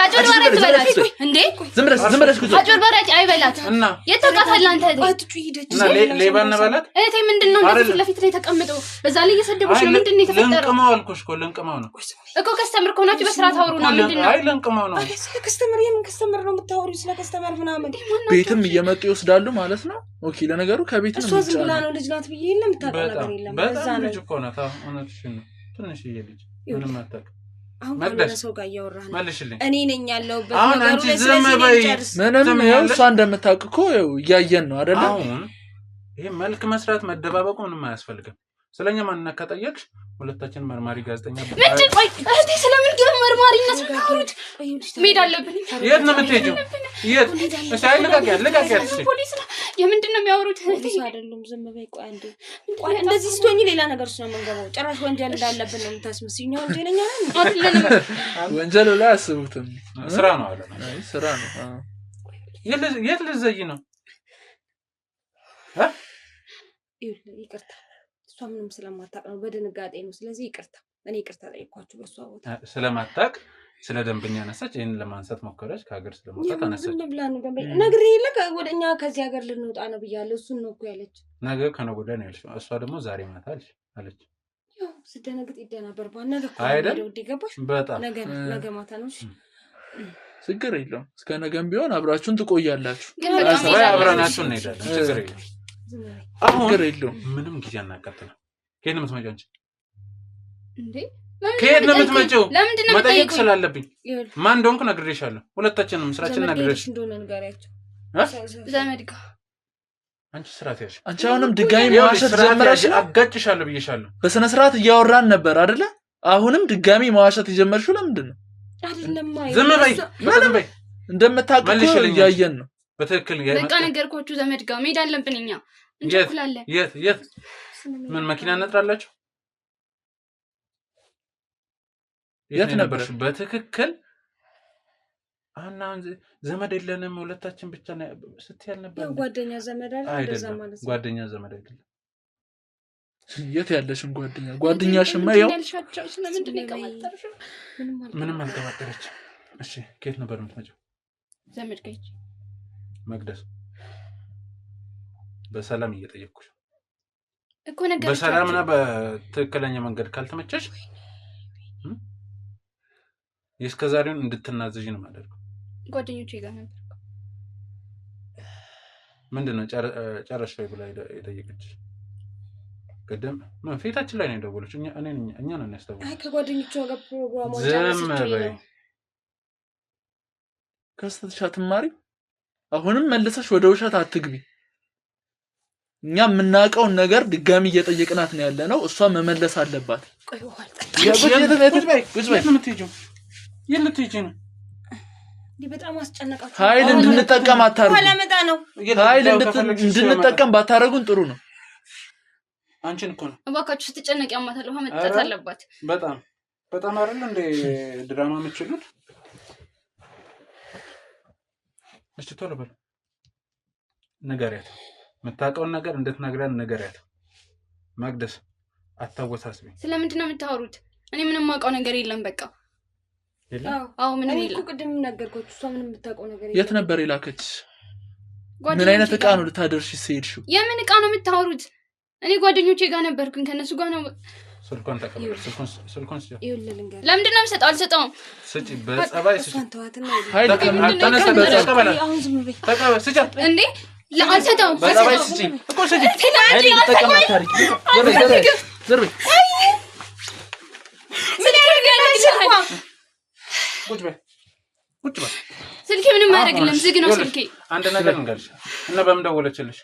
አጭበርባሪ አትበላት እንዴ ዝም ብለሽ አጭበርባሪ አይበላት እና የተቃታለ አንተ
እና ሌባ እንበላት
እቴ ምንድነው እንደዚህ ለፊት ላይ ተቀምጠው በዛ ላይ እየሰደቡሽ ነው? ምንድነው የተፈጠረው?
ለንቀማው አልኩሽ እኮ ለንቀማው ነው
እኮ ከስተምር ከሆናችሁ በስርዓት አውሩና ምንድነው?
አይ ለንቀማው ነው።
ስለ ከስተምር የምን ከስተምር ነው የምታወሪው? ስለ ከስተምር ምናምን
ቤትም እየመጡ ይወስዳሉ ማለት ነው። ኦኬ ለነገሩ ከቤት ነው
እሷ ዝም ብላ ነው ልጅ ናት ብዬ የለም የምታውቀው ነገር የለም።
በዛ ልጅ እኮ ናት። እውነትሽን ነው። ትንሽዬ ልጅ ምንም አታውቅም።
አሁን ከሌላ ሰው ጋር እያወራህ ነው።
መልሽልኝ።
እኔ ነኝ ያለሁበት
አሁን አንቺ ዝም በይ።
ምንም ያው እሷ እንደምታውቅ እኮ እያየን ነው አይደለ?
አሁን ይሄ መልክ መስራት መደባበቁ ምንም አያስፈልግም። ስለኛ ማንነት ከጠየቅሽ ሁለታችን መርማሪ ጋዜጠኛ
ምንድን ቆይ እህቴ ስለምን ግን መርማሪነት ታውሩት? መሄድ አለብን።
የት ነው የምትሄጂው? የት እሳይ ልቀቂያት እሺ
ፖሊስ ነው የምንድን ነው የሚያወሩት?
ፖሊስ አይደለም። ዝም በይ። ቆይ አንዴ ቆይ እንደዚህ ስትሆኚ ሌላ ነገር ነው የምንገባው። ጭራሽ ወንጀል እንዳለብን ነው የምታስመስይኝ። ወንጀለኛ ነን
አይደለም።
ወንጀል ላይ አስቡትም
ስራ ነው አለ።
አይ ስራ ነው።
የት ልትዘይ ነው?
ይቅርታ እሷ ምንም ስለማታውቅ ነው፣ በድንጋጤ ነው። ስለዚህ ይቅርታ እኔ ይቅርታ ጠይቋችሁ በሷ ቦታ
ስለማታውቅ ስለ ደንበኛ አነሳች። ይሄን ለማንሳት ሞከረች። ከሀገር ስለመውጣት አነሳች።
ምን ብላ ነው ደንበኛ ነግሬ ይልቅ ወደኛ ከዚህ ሀገር ልንወጣ ነው ብያለሁ። እሱን ነው እኮ ያለች።
ነገ ከነገ ወዲያ ነው ያለች። እሷ ደግሞ ዛሬ ማታ አለች።
ያው ስደነግጥ ይደናበር ባነገ እኮ
አይደል?
ወደ ገባሽ
በጣም
ነገ ማታ ነው። እሺ
ችግር የለውም። እስከ ነገም ቢሆን አብራችሁን ትቆያላችሁ።
አብረናችሁ እንሄዳለን። ችግር የለውም። አሁን
ችግር የለውም።
ምንም ጊዜ አናቃጥልም። ከየት ነው የምትመጪው አንቺ?
እንዴ
ከየት ነው የምትመጪው?
ለምንድን ነው
መጠየቅ ስላለብኝ ማን እንደሆንኩ ነግሬሻለሁ። ሁለታችንም ስራችንን ነግሬሽ
እንደሆነ ንገሪያቸው።
ዘመድ ጋር
አንቺ ስራት ያልሽ
አንቺ አሁንም ድጋሚ መዋሸት ጀመረሽ።
አጋጭሻለሁ ብዬሻለሁ።
በስነ ስርዓት እያወራን ነበር አይደለ? አሁንም ድጋሚ መዋሸት የጀመርሽው ለምንድን ነው?
አይደለም
ዝም በይ። ዝም በይ።
እንደምታውቁ እያየን ነው።
በትክክል
በቃ ነገርኳችሁ። ዘመድ ጋር መሄድ አለብን እኛ እንቸኩላለን።
የት ምን መኪና እንጥራላችሁ? የት ነበርሽ? በትክክል አና ዘመድ የለንም ሁለታችን ብቻ ነው ስትያል ነበር።
ጓደኛ ዘመድ አይደለም ማለት ነው።
ጓደኛ ዘመድ አይደለም።
የት ያለሽን ጓደኛሽማ ያው
ምንም አልቀባጠረችም። እሺ ከየት ነበር የምትመጪው?
ዘመድ ጋር
መቅደስ በሰላም እየጠየቅኩሽ
እኮ ነገር
በሰላምና በትክክለኛ መንገድ ካልተመቸሽ የስከዛሬውን እንድትናዘዥ ነው የማደርገው።
ጓደኞቼ ጋር ነበር።
ምንድነው ጨረሽ ላይ ብላ የጠየቀችሽ? ቀደም ፊታችን ላይ ነው የደወለች። እኛ ነን ያስተዋወቅነው።
አይ ከጓደኞቿ ጋር ፕሮግራሟን
ዝም በይ።
ከስተትሽ አትማሪ። አሁንም መልሰሽ ወደ ውሸት አትግቢ። እኛ የምናውቀውን ነገር ድጋሚ እየጠየቅናት ነው ያለነው። እሷ መመለስ አለባት።
ቆይ ወል
የልትሄጂ ነው?
በጣም አስጨነቃችሁ።
ኃይል እንድንጠቀም አታርጉ።
አላመጣ ነው።
ኃይል እንድንጠቀም ባታረጉን ጥሩ ነው።
አንቺን እኮ ነው
እባካችሁ ስትጨነቅ ያማታል። ውሃ መጠጣት አለባት።
በጣም አይደል እንደ ድራማ የምትችሉት? እሺ ቶሎ በል ንገሪያት። የምታውቀውን ነገር እንድትነግረን ንገሪያት። መቅደስ አታወሳስቢ።
ስለምንድን ነው የምታወሩት? እኔ ምንም የማውቀው ነገር የለም። በቃ አዎ ምንም የለም።
እኮ ቅድም ነገርኩት። እሷ ምንም የምታውቀው ነገር የለም።
የት ነበር የላከች? ምን አይነት ዕቃ ነው ልታደርሽ ሲሄድሽው?
የምን ዕቃ ነው የምታወሩት? እኔ ጓደኞቼ ጋር ነበርኩኝ። ከነሱ ጋር ነው።
ስልኮን ተቀበል። ስልኮን ስጪ።
ለምንድን ነው የምሰጠው? አልሰጠውም።
ስጪ። በጸባይ ስጪ።
ኃይል
ተቀበል። ተቀበል። ስጪ።
እንዴ ለአልሰጠውም።
በጸባይ ስጪ እኮ ስጪ።
ኃይል ልትጠቀም አታርጊ። ዘርቤ
ቁጭ በል።
ስልኬ ምንም አያደርግልም። ዝግ ነው ስልኬ።
አንድ ነገር እንገልሽ እና በምን ደወለችልሽ?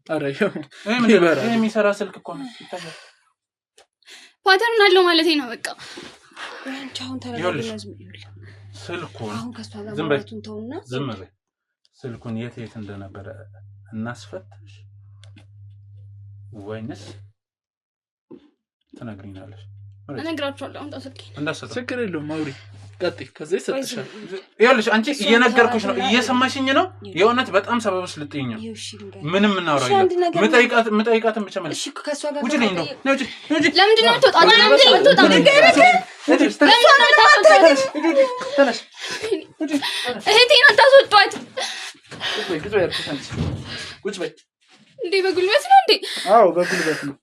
አረ
ይሄ የሚሰራ ስልክ እኮ ነው። ይታያል።
ፓተርን አለው ማለት ነው። በቃ
ስልኩን
አሁን ከሷ ጋር ማውራቱን ተውና
ዝም በይ። ስልኩን የት እንደነበረ እናስፈትሽ ወይንስ ትነግሪኛለሽ?
እነግራችኋለሁ። አሁን ታስልኪ
እንዳሰጠ
ችግር የለውም አውሪ ቀጥይ። ከዛ ይሰጥሻል።
ይኸውልሽ አንቺ እየነገርኩሽ ነው፣ እየሰማሽኝ ነው። የእውነት በጣም ሰበብሽ ልጥይኝ ነው። ምንም እናወራ ይላል። ምጠይቃትን ብቻ ማለት
እሺ ከሷ ጋር
ውጪ ነኝ ነው።
ለምንድን ነው የምትወጣው? ለምንድን ነው የምትወጣው? እህቴን አታስወጧት።
ቁጭ በይ።
እንዴ በጉልበት ነው እንዴ?
አዎ በጉልበት ነው።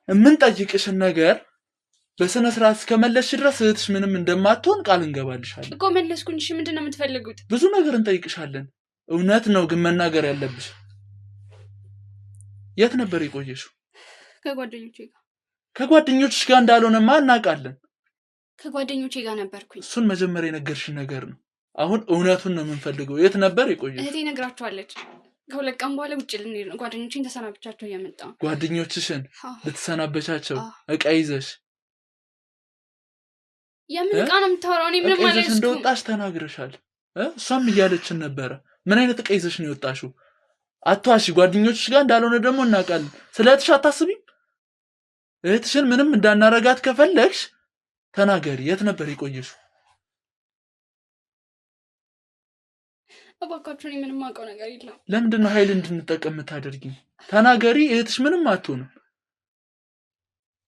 የምንጠይቅሽን ነገር በስነ ስርዓት እስከመለስሽ ድረስ እህትሽ ምንም እንደማትሆን ቃል እንገባልሻለን
እኮ። መለስኩኝ። እሺ ምንድን ነው የምትፈልጉት?
ብዙ ነገር እንጠይቅሻለን። እውነት ነው ግን መናገር ያለብሽ። የት ነበር የቆየሽው?
ከጓደኞቼ ጋር።
ከጓደኞችሽ ጋር እንዳልሆነማ እናውቃለን።
ከጓደኞቼ ጋር ነበርኩኝ።
እሱን መጀመሪያ የነገርሽን ነገር ነው። አሁን እውነቱን ነው የምንፈልገው። የት ነበር የቆየሽው?
እህቴ ነግራችኋለች። ከሁለት ቀን በኋላ ውጭ ልንሄድ ነው። ጓደኞቼን ተሰናብቻቸው እየመጣሁ።
ጓደኞችሽን ልትሰናበቻቸው እቃ ይዘሽ?
የምን እቃ ነው የምታወራው? እኔ ምንም ማለት ነው።
እንደወጣሽ ተናግረሻል። እሷም እያለችን ነበረ። ምን አይነት እቃ ይዘሽ ነው የወጣሽው? አትዋሺ። ጓደኞችሽ ጋር እንዳልሆነ ደግሞ እናውቃለን። ስለ እህትሽ አታስቢም? እህትሽን ምንም እንዳናረጋት ከፈለግሽ ተናገሪ። የት ነበር የቆየሽው?
እባካችሁ እኔ ምንም አውቀው ነገር የለም።
ለምንድን ነው ኃይል እንድንጠቀም የምታደርጊኝ? ተናገሪ። እህትሽ ምንም አትሆንም።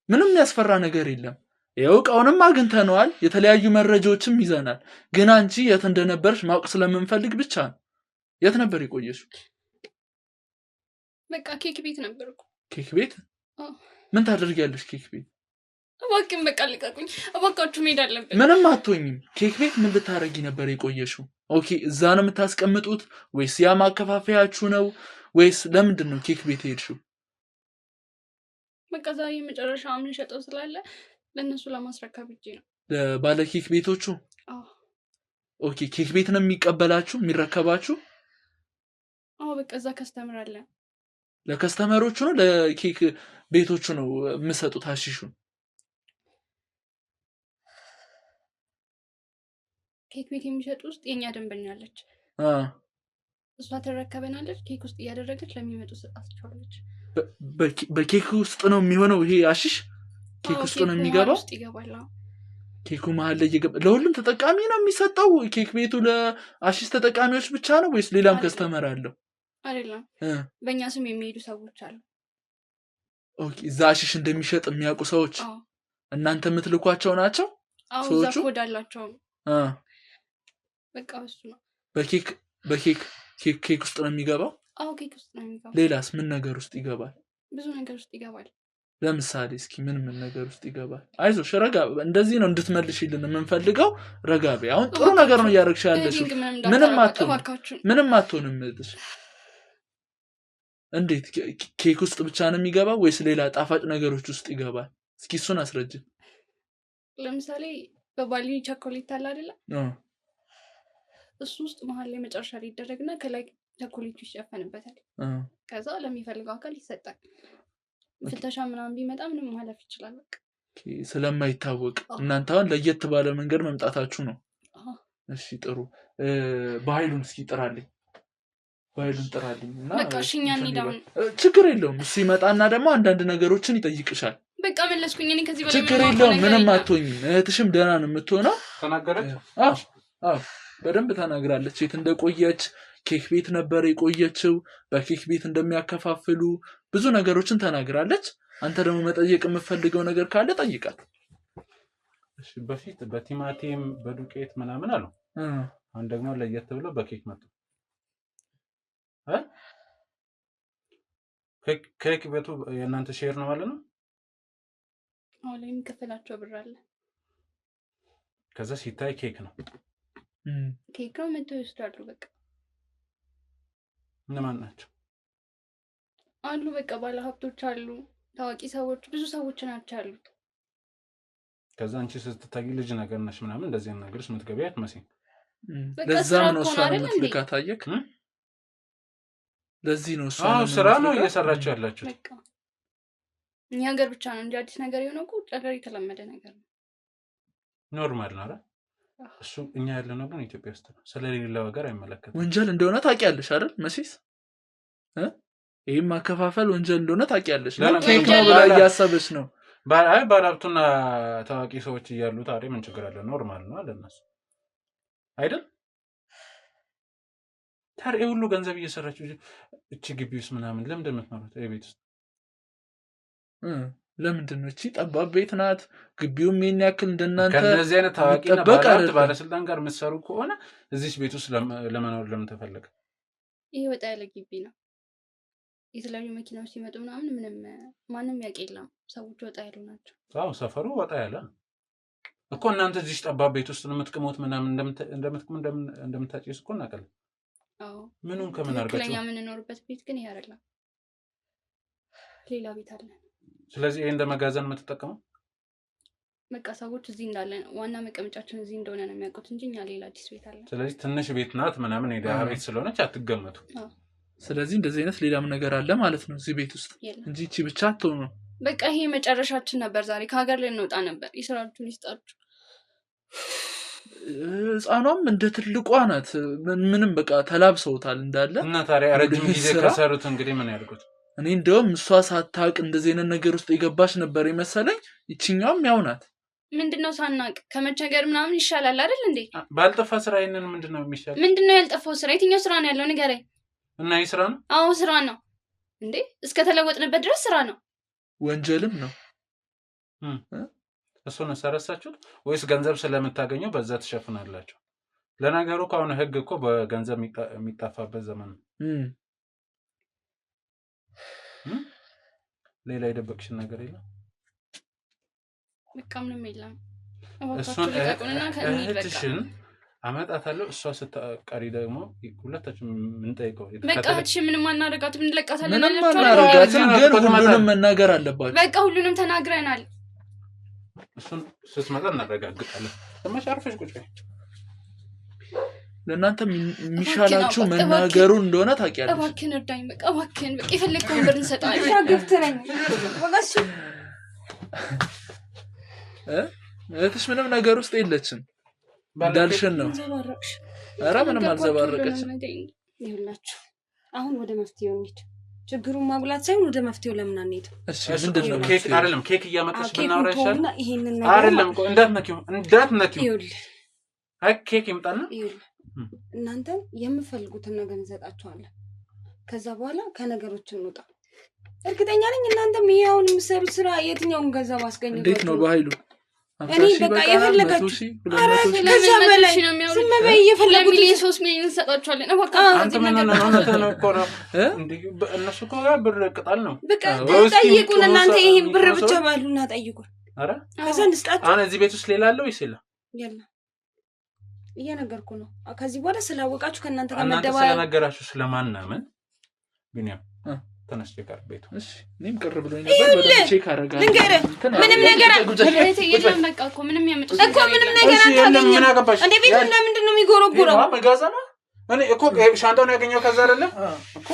ምንም ያስፈራ ነገር የለም። ይኸው እቃውንም አግኝተነዋል። የተለያዩ መረጃዎችም ይዘናል። ግን አንቺ የት እንደነበርሽ ማወቅ ስለምንፈልግ ብቻ ነው። የት ነበር የቆየሽው?
በቃ ኬክ ቤት ነበርኩ።
ኬክ ቤት? ምን ታደርጊያለሽ ኬክ ቤት?
እባክህን በቃ ልቀቁኝ። እባካችሁ መሄድ አለብን።
ምንም አትሆኝም። ኬክ ቤት ምን ልታረጊ ነበር የቆየሽው? ኦኬ እዛ ነው የምታስቀምጡት ወይስ ያ ማከፋፈያችሁ ነው ወይስ ለምንድን ነው ኬክ ቤት ሄድሽው?
በቃ ዛሬ መጨረሻ ምን ሸጠው ስላለ ለነሱ ለማስረከብ እጄ ነው።
ለባለ ኬክ ቤቶቹ? ኦኬ ኬክ ቤት ነው የሚቀበላችሁ የሚረከባችሁ?
አዎ በቃ እዛ ከስተመር አለ።
ለከስተመሮቹ ነው ለኬክ ቤቶቹ ነው የምሰጡት ሐሺሹን?
ኬክ ቤት የሚሸጡ ውስጥ የኛ ደንበኛ አለች። እሷ ተረከበናለች። ኬክ ውስጥ እያደረገች ለሚመጡ ሰጣቸዋለች።
በኬክ ውስጥ ነው የሚሆነው ይሄ ሐሺሽ? ኬክ ውስጥ ነው የሚገባው?
ውስጥ ይገባል።
ኬኩ መሀል ላይ ይገባ። ለሁሉም ተጠቃሚ ነው የሚሰጠው? ኬክ ቤቱ ለሐሺሽ ተጠቃሚዎች ብቻ ነው ወይስ ሌላም ከስተመር አለው?
አይደለም፣ በእኛ ስም የሚሄዱ ሰዎች አሉ።
ኦኬ እዛ ሐሺሽ እንደሚሸጥ የሚያውቁ ሰዎች እናንተ የምትልኳቸው ናቸው?
አዎ እዛ ኮድ አላቸው። በቃ እሱ ነው። ኬክ
ውስጥ ነው የሚገባው?
አዎ ኬክ ውስጥ ነው የሚገባው።
ሌላስ ምን ነገር ውስጥ ይገባል?
ብዙ ነገር ውስጥ ይገባል።
ለምሳሌ እስኪ ምን ነገር ውስጥ ይገባል? አይዞሽ ረጋ። እንደዚህ ነው እንድትመልሽልን የምንፈልገው። ረጋ በይ። አሁን ጥሩ ነገር ነው እያደረግሽ ያለሽው። ምንም አትሆንም። እንዴት ኬክ ውስጥ ብቻ ነው የሚገባው ወይስ ሌላ ጣፋጭ ነገሮች ውስጥ ይገባል? እስኪ እሱን አስረጅ።
ለምሳሌ በባሊ ቸኮሌት አለ አይደለ? እሱ ውስጥ መሀል ላይ መጨረሻ ላይ ይደረግና ከላይ ቸኮሌቱ ይሸፈንበታል። ከዛ ለሚፈልገው አካል ይሰጣል። ፍተሻ ምናምን ቢመጣ ምንም ማለፍ ይችላል። በቃ
ስለማይታወቅ እናንተ አሁን ለየት ባለ መንገድ መምጣታችሁ ነው። እሺ ጥሩ። በኃይሉን እስኪ ጥራልኝ። በኃይሉን ጥራልኝ እና
በቃ እሺኛ እንሂዳለን።
ችግር የለውም። እሱ ይመጣና ደግሞ አንዳንድ ነገሮችን ይጠይቅሻል።
በቃ መለስኩኝ። እኔ ከዚህ በላይ
ችግር የለውም። ምንም አትሆኝም። እህትሽም ደህና ነው የምትሆነው።
ተናገረች?
አዎ በደንብ ተናግራለች። የት እንደቆየች፣ ኬክ ቤት ነበር የቆየችው፣ በኬክ ቤት እንደሚያከፋፍሉ ብዙ ነገሮችን ተናግራለች። አንተ ደግሞ መጠየቅ የምፈልገው ነገር ካለ ጠይቃት።
እሺ በፊት በቲማቲም በዱቄት ምናምን አሉ። አሁን ደግሞ ለየት ብሎ በኬክ መጡ። ኬክ ቤቱ የእናንተ ሼር ነው ማለት ነው?
አዎ ላይ የሚከፈላቸው ብር አለ።
ከዛ ሲታይ ኬክ ነው።
ኬክ ነው መተው ይወስዳሉ። በቃ
እነማን ናቸው?
አሉ በቃ ባለ ሀብቶች አሉ፣ ታዋቂ ሰዎች፣ ብዙ ሰዎች ናቸው ያሉት።
ከዛ አንቺ ስትታይ ልጅ ነገር ነሽ ምናምን እንደዚህ ነገርስ የምትገቢያት መሰለኝ።
ለዛም ነው እሷ የምትልካት። አየክ? ለዚህ ነው እሷ
ስራ ነው እየሰራችሁ ያላችሁ።
በቃ እኛ ሀገር ብቻ ነው እንጂ አዲስ ነገር የሆነው እኮ ውጭ ሀገር የተለመደ ነገር ነው።
ኖርማል ነው አይደል? እሱ እኛ ያለነው ግን ኢትዮጵያ ውስጥ ነው። ስለሌላው ሀገር አይመለከትም።
ወንጀል እንደሆነ ታውቂያለሽ አይደል መሲስ? ይሄን ማከፋፈል ወንጀል እንደሆነ ታውቂያለሽ። ኬክ ነው ብላ እያሰበች ነው።
ባለሀብቱና ታዋቂ ሰዎች እያሉ ታዲያ ምን ችግር አለ? ኖርማል ነው አለ እነሱ አይደል? ታዲያ ሁሉ ገንዘብ እየሰራችሁ እቺ ግቢ ውስጥ ምናምን ለምንድን ነው የምትኖሩት? ቤት ውስጥ
ለምንድን ነው? እቺ ጠባብ ቤት ናት። ግቢውም ይሄን ያክል እንደናንተ
ከነዚህ አይነት ታዋቂና ባለስልጣን ጋር የምትሰሩ ከሆነ እዚህ ቤት ውስጥ ለመኖር ለምን ተፈለገ?
ይሄ ወጣ ያለ ግቢ ነው። የተለያዩ መኪናዎች ሲመጡ ምንም ማንም ያውቅ የለም። ሰዎች ወጣ ያሉ ናቸው።
አዎ ሰፈሩ ወጣ ያለ እኮ። እናንተ እዚህ ጠባብ ቤት ውስጥ የምትቅሙት ምናምን እንደምታጭስ እኮ እናውቃለን።
አዎ
ምኑን ከምን አድርጋችሁ
ለኛ የምንኖርበት ቤት ግን ይሄ አይደለም፣ ሌላ ቤት አለ።
ስለዚህ ይሄ እንደ መጋዘን የምትጠቀመው
በቃ ሰዎች እዚህ እንዳለ ዋና መቀመጫችን እዚህ እንደሆነ ነው የሚያውቁት እንጂ እኛ ሌላ አዲስ ቤት አለ።
ስለዚህ ትንሽ ቤት ናት ምናምን የደሃ ቤት ስለሆነች አትገመቱ።
ስለዚህ እንደዚህ አይነት ሌላም ነገር አለ ማለት ነው እዚህ ቤት ውስጥ እንጂ እቺ ብቻ አትሆኑ።
በቃ ይሄ መጨረሻችን ነበር። ዛሬ ከሀገር ላይ እንወጣ ነበር። ይስራችሁን ይስጣችሁ።
ህፃኗም እንደ ትልቋ ናት። ምንም በቃ ተላብሰውታል እንዳለ
እና ታዲያ ረጅም ጊዜ ከሰሩት እንግዲህ ምን ያድርጉት?
እኔ እንደውም እሷ ሳታውቅ እንደዚህ አይነት ነገር ውስጥ የገባች ነበር የመሰለኝ። ይችኛውም ያው ናት።
ምንድነው ሳናውቅ ከመቸገር ምናምን ይሻላል አይደል እንዴ?
ባልጠፋ ስራ ይሄንን ምንድነው የሚሻለው?
ምንድነው ያልጠፋው ስራ? የትኛው ስራ ነው ያለው ንገረኝ።
እና ይሄ ስራ ነው?
አዎ ስራ ነው እንዴ። እስከ ተለወጥንበት ድረስ ስራ ነው።
ወንጀልም ነው።
እሱን ሰረሳችሁት ወይስ ገንዘብ ስለምታገኙ በዛ ትሸፍናላችሁ? ለነገሩ ከሆነ ህግ እኮ በገንዘብ የሚጣፋበት ዘመን ነው። ሌላ የደበቅሽን ነገር የለም?
በቃ ምንም የለም።
እሱን እህትሽን አመጣታለሁ። እሷ ስትቀሪ ደግሞ ሁለታችን የምንጠይቀው
በቃ እህትሽን ምንም አናደርጋትም፣ እንለቃታለን።
ምንም አናደርጋትም፣ ግን ሁሉንም መናገር አለባችሁ።
በቃ ሁሉንም ተናግረናል።
እሱን ስትመጣ እናረጋግጣለን። ተመሽ አርፈሽ ቁጭ በይ።
ለእናንተ የሚሻላችሁ መናገሩ እንደሆነ ታውቂያለሽ።
እባክህን እርዳኝ። በቃ እባክህን፣ በቃ የፈለግከውን ብር እንሰጣለን።
ሻግፍትረኝ ወጋሽ
እህትሽ ምንም ነገር ውስጥ የለችም እንዳልሽን ነው። ኧረ ምንም አልዘባረቀችም።
ይኸውላችሁ አሁን ወደ መፍትሄው እንሂድ። ችግሩን ማጉላት ሳይሆን ወደ መፍትሄው ለምን አንሄድ?
እሺ ምንድነው?
ኬክ አይደለም ኬክ እያመጣች ብናወራ ይሻላል። አይደለም እንዳትነኪው።
ይኸውልህ
አይ ኬክ ይምጣና
እናንተ የምፈልጉትን ነገር እንሰጣችኋለን። ከዛ በኋላ ከነገሮች እንውጣ። እርግጠኛ ነኝ እናንተም ይሄውን የምትሰሩት ስራ የትኛውን ገንዘብ አስገኝቷል?
እንዴት ነው በኃይሉ?
እኔ በቃ የፈለጋችሁ ከዛ በላይ ዝም በይ። የፈለጉት
3 ሚሊዮን እንሰጣችኋለን።
አንተ ምን ነው እኮ ነው እነሱ እኮ ብር ቅጣል ነው።
በቃ ጠይቁን እናንተ ይሄ ብር ብቻ ባሉና ጠይቁን።
አረ
ከዛ እንስጣችሁ።
አሁን እዚህ ቤት ውስጥ ሌላ አለው ወይስ የለም?
የለም እየነገርኩ ነው። ከዚህ በኋላ ስላወቃችሁ ከእናንተ ጋር
እናንተ ስለነገራችሁ ስለማናምን ቢኒያም ተነስ ይቀር ቤቱ።
እሺ እኔም ቅር ብሎኝ ነበር። በደንብ ቼክ አደርጋለሁ።
ምንም ነገር
የለም። በቃ እኮ ምንም ያመጡት
እኮ ምንም ነገር አታገኝም። እንዴ ቤት ምንድን ነው የሚጎረጉረው?
መጋዘና እኔ እኮ ሻንጣውን ያገኘው ከዛ አይደለም እኮ።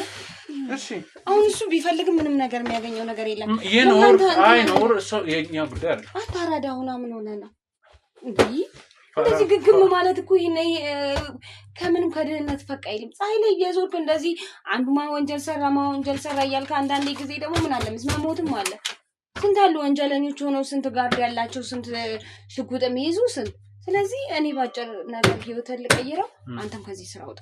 እሺ
አሁን እሱ ቢፈልግም ምንም ነገር የሚያገኘው ነገር የለም።
ይኖር አይኖር እሱ የኛ ጉዳይ አይደል።
አታራዳ ሆና ምን ሆነ ነው እንዴ? እንደዚህ ግግም ማለት እኮ ይሄ ከምንም ከድህነት ፈቅ አይልም። ፀሐይ ላይ እየዞርክ እንደዚህ አንዱ ወንጀል ሰራ እያልክ አንዳንዴ ጊዜ ደግሞ ምን አለ መስማሞትም አለ። ስንት አሉ ወንጀለኞች ሆነው ስንት ጋርድ ያላቸው ስንት ሽጉጥ የሚይዙ ስንት። ስለዚህ እኔ ባጭር ነገር ህይወትን ልቀይረው፣ አንተም ከዚህ ስራ ውጣ።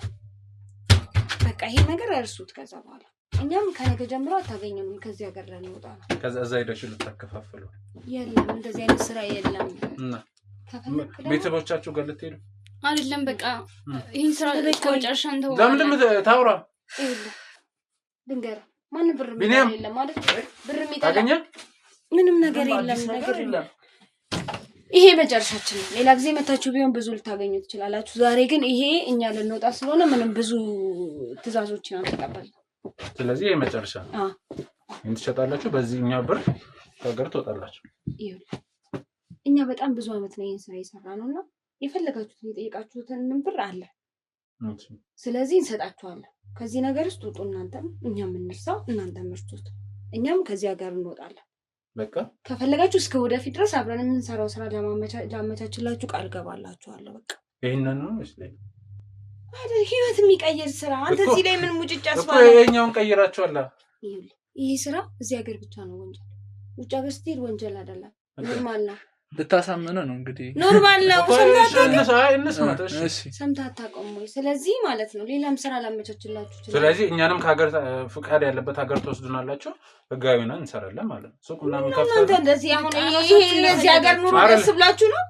በቃ ይሄ ነገር እርሱት። ከዛ በኋላ እኛም ከነገ ጀምሮ አታገኘንም። ከዚህ ሀገር ላይ እንወጣ ነው።
ከዛ እዛ ሄደሽ ልታከፋፍሉ?
የለም እንደዚህ አይነት ስራ የለም።
እና ቤተሰቦቻችሁ ጋር ልትሄዱ
አይደለም? በቃ ይሄን ስራ ከመጨረሻ እንተው።
ለምን ታውራ?
ድንገር ማን ብር የለም ማለት ብር
ታገኘ
ምንም ነገር የለም። ነገር ይሄ መጨረሻችን ነው። ሌላ ጊዜ መታችሁ ቢሆን ብዙ ልታገኙ ትችላላችሁ። ዛሬ ግን ይሄ እኛ ልንወጣ ስለሆነ ምንም ብዙ ትዕዛዞችን አንተቀበል።
ስለዚህ ይሄ መጨረሻ ይሄን ትሸጣላችሁ፣ በዚህኛው ብር ከሀገር ትወጣላችሁ።
እኛ በጣም ብዙ አመት ነው ይሄን ስራ የሰራነውና የፈለጋችሁት የጠየቃችሁትን ብር አለ። ስለዚህ እንሰጣችኋለን። ከዚህ ነገር ውስጥ ውጡ። እናንተም እኛም እንርሳው፣ እናንተም እርሱት። እኛም ከዚህ ሀገር እንወጣለን።
በቃ
ከፈለጋችሁ እስከ ወደፊት ድረስ አብረን የምንሰራው ስራ ለማመቻችላችሁ ቃል ገባላችኋለሁ። በቃ
ይሄንን ነው መስለኝ
አይደል? ህይወት የሚቀይር ስራ። አንተ እዚህ ላይ ምን ሙጭጭ አስባለ?
እኮ ይሄኛውን ቀይራችኋላ።
ይሄ ስራ እዚህ ሀገር ብቻ ነው ወንጀል። ውጭ ሀገር ስትሄድ ወንጀል አይደለም፣ ኖርማል ነው።
ልታሳምነው ነው እንግዲህ
ኖርማል ነው።
ሰምተህ
አታውቅም ወይ? ስለዚህ ማለት ነው ሌላም ስራ ላመቻችላችሁ።
ስለዚህ እኛንም ከሀገር ፍቃድ ያለበት ሀገር ተወስዱናላችሁ፣ ህጋዊ ነን እንሰራለን ማለት ነው። ሱቅ ምናምን ከፍተን
እንደዚህ አሁን ይሄ እዚህ ሀገር ኑሮ ደስ ብላችሁ ነው?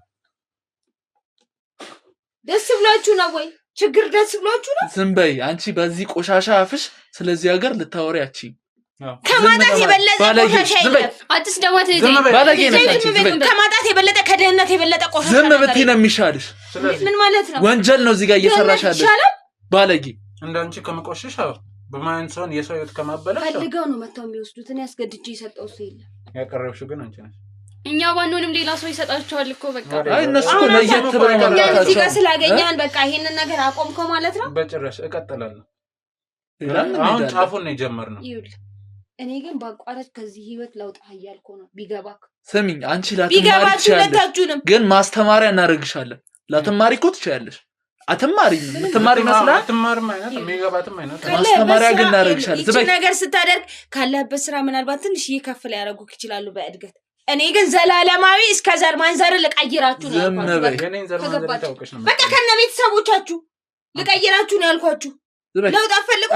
ደስ ብላችሁ ነው ወይ? ችግር ደስ ብላችሁ ነው?
ዝም በይ አንቺ በዚህ ቆሻሻ አፍሽ ስለዚህ ሀገር ልታወሪ አቺ
ከማጣት የበለጠ ቆሻሻ የለም።
አዲስ ደማት
ባለጌ ነሽ።
ከማጣት የበለጠ ከድህነት የበለጠ ቆሻሻ
ዝም ብትይ ነው የሚሻልሽ።
ምን ማለት ነው?
ወንጀል ነው እዚህ ጋር እየሰራሽ ያለሽ ባለጌ።
እንዳንቺ ከመቆሸሽ በማን ሰውን የሰው ህይወት ከማበላሽ
ፈልገው ነው መተው የሚወስዱት። እኔ አስገድጄ የሰጠው ሰው የለም።
ያቀረብሽው ግን አንቺ ነሽ።
እኛ ባንሆንም ሌላ ሰው ይሰጣቸዋል እኮ በቃ።
አይ እነሱ እኮ ለየት ብለው
ማለት እዚህ ጋር ስላገኛን በቃ ይሄንን ነገር አቆምከው ማለት ነው።
በጭራሽ እቀጥላለሁ። አሁን ጫፉን ነው የጀመርነው።
እኔ ግን ባቋራጭ ከዚህ ህይወት ለውጣ እያልኩ ነው። ቢገባክ
ስሚኝ፣ አንቺ ላትማሪ ትችያለሽ፣ ግን ማስተማሪያ እናደርግሻለን። ላትማሪ እኮ ትችያለሽ። አትማሪም የምትማሪ መስላ
አትማርም አይነት የሚገባትም አይነት
ማስተማሪያ ግን እናደርግሻለን።
ዝም በይ። ነገር ስታደርግ ካለበት ስራ ምናልባት ትንሽ ይከፍል ያደርጉክ ይችላሉ በእድገት። እኔ ግን ዘላለማዊ እስከ ዘር ማንዘር ልቀይራችሁ ነው ያልኳችሁ። በቃ ከነ ቤተሰቦቻችሁ ልቀይራችሁ ነው ያልኳችሁ። ለውጥ አፈልጉ።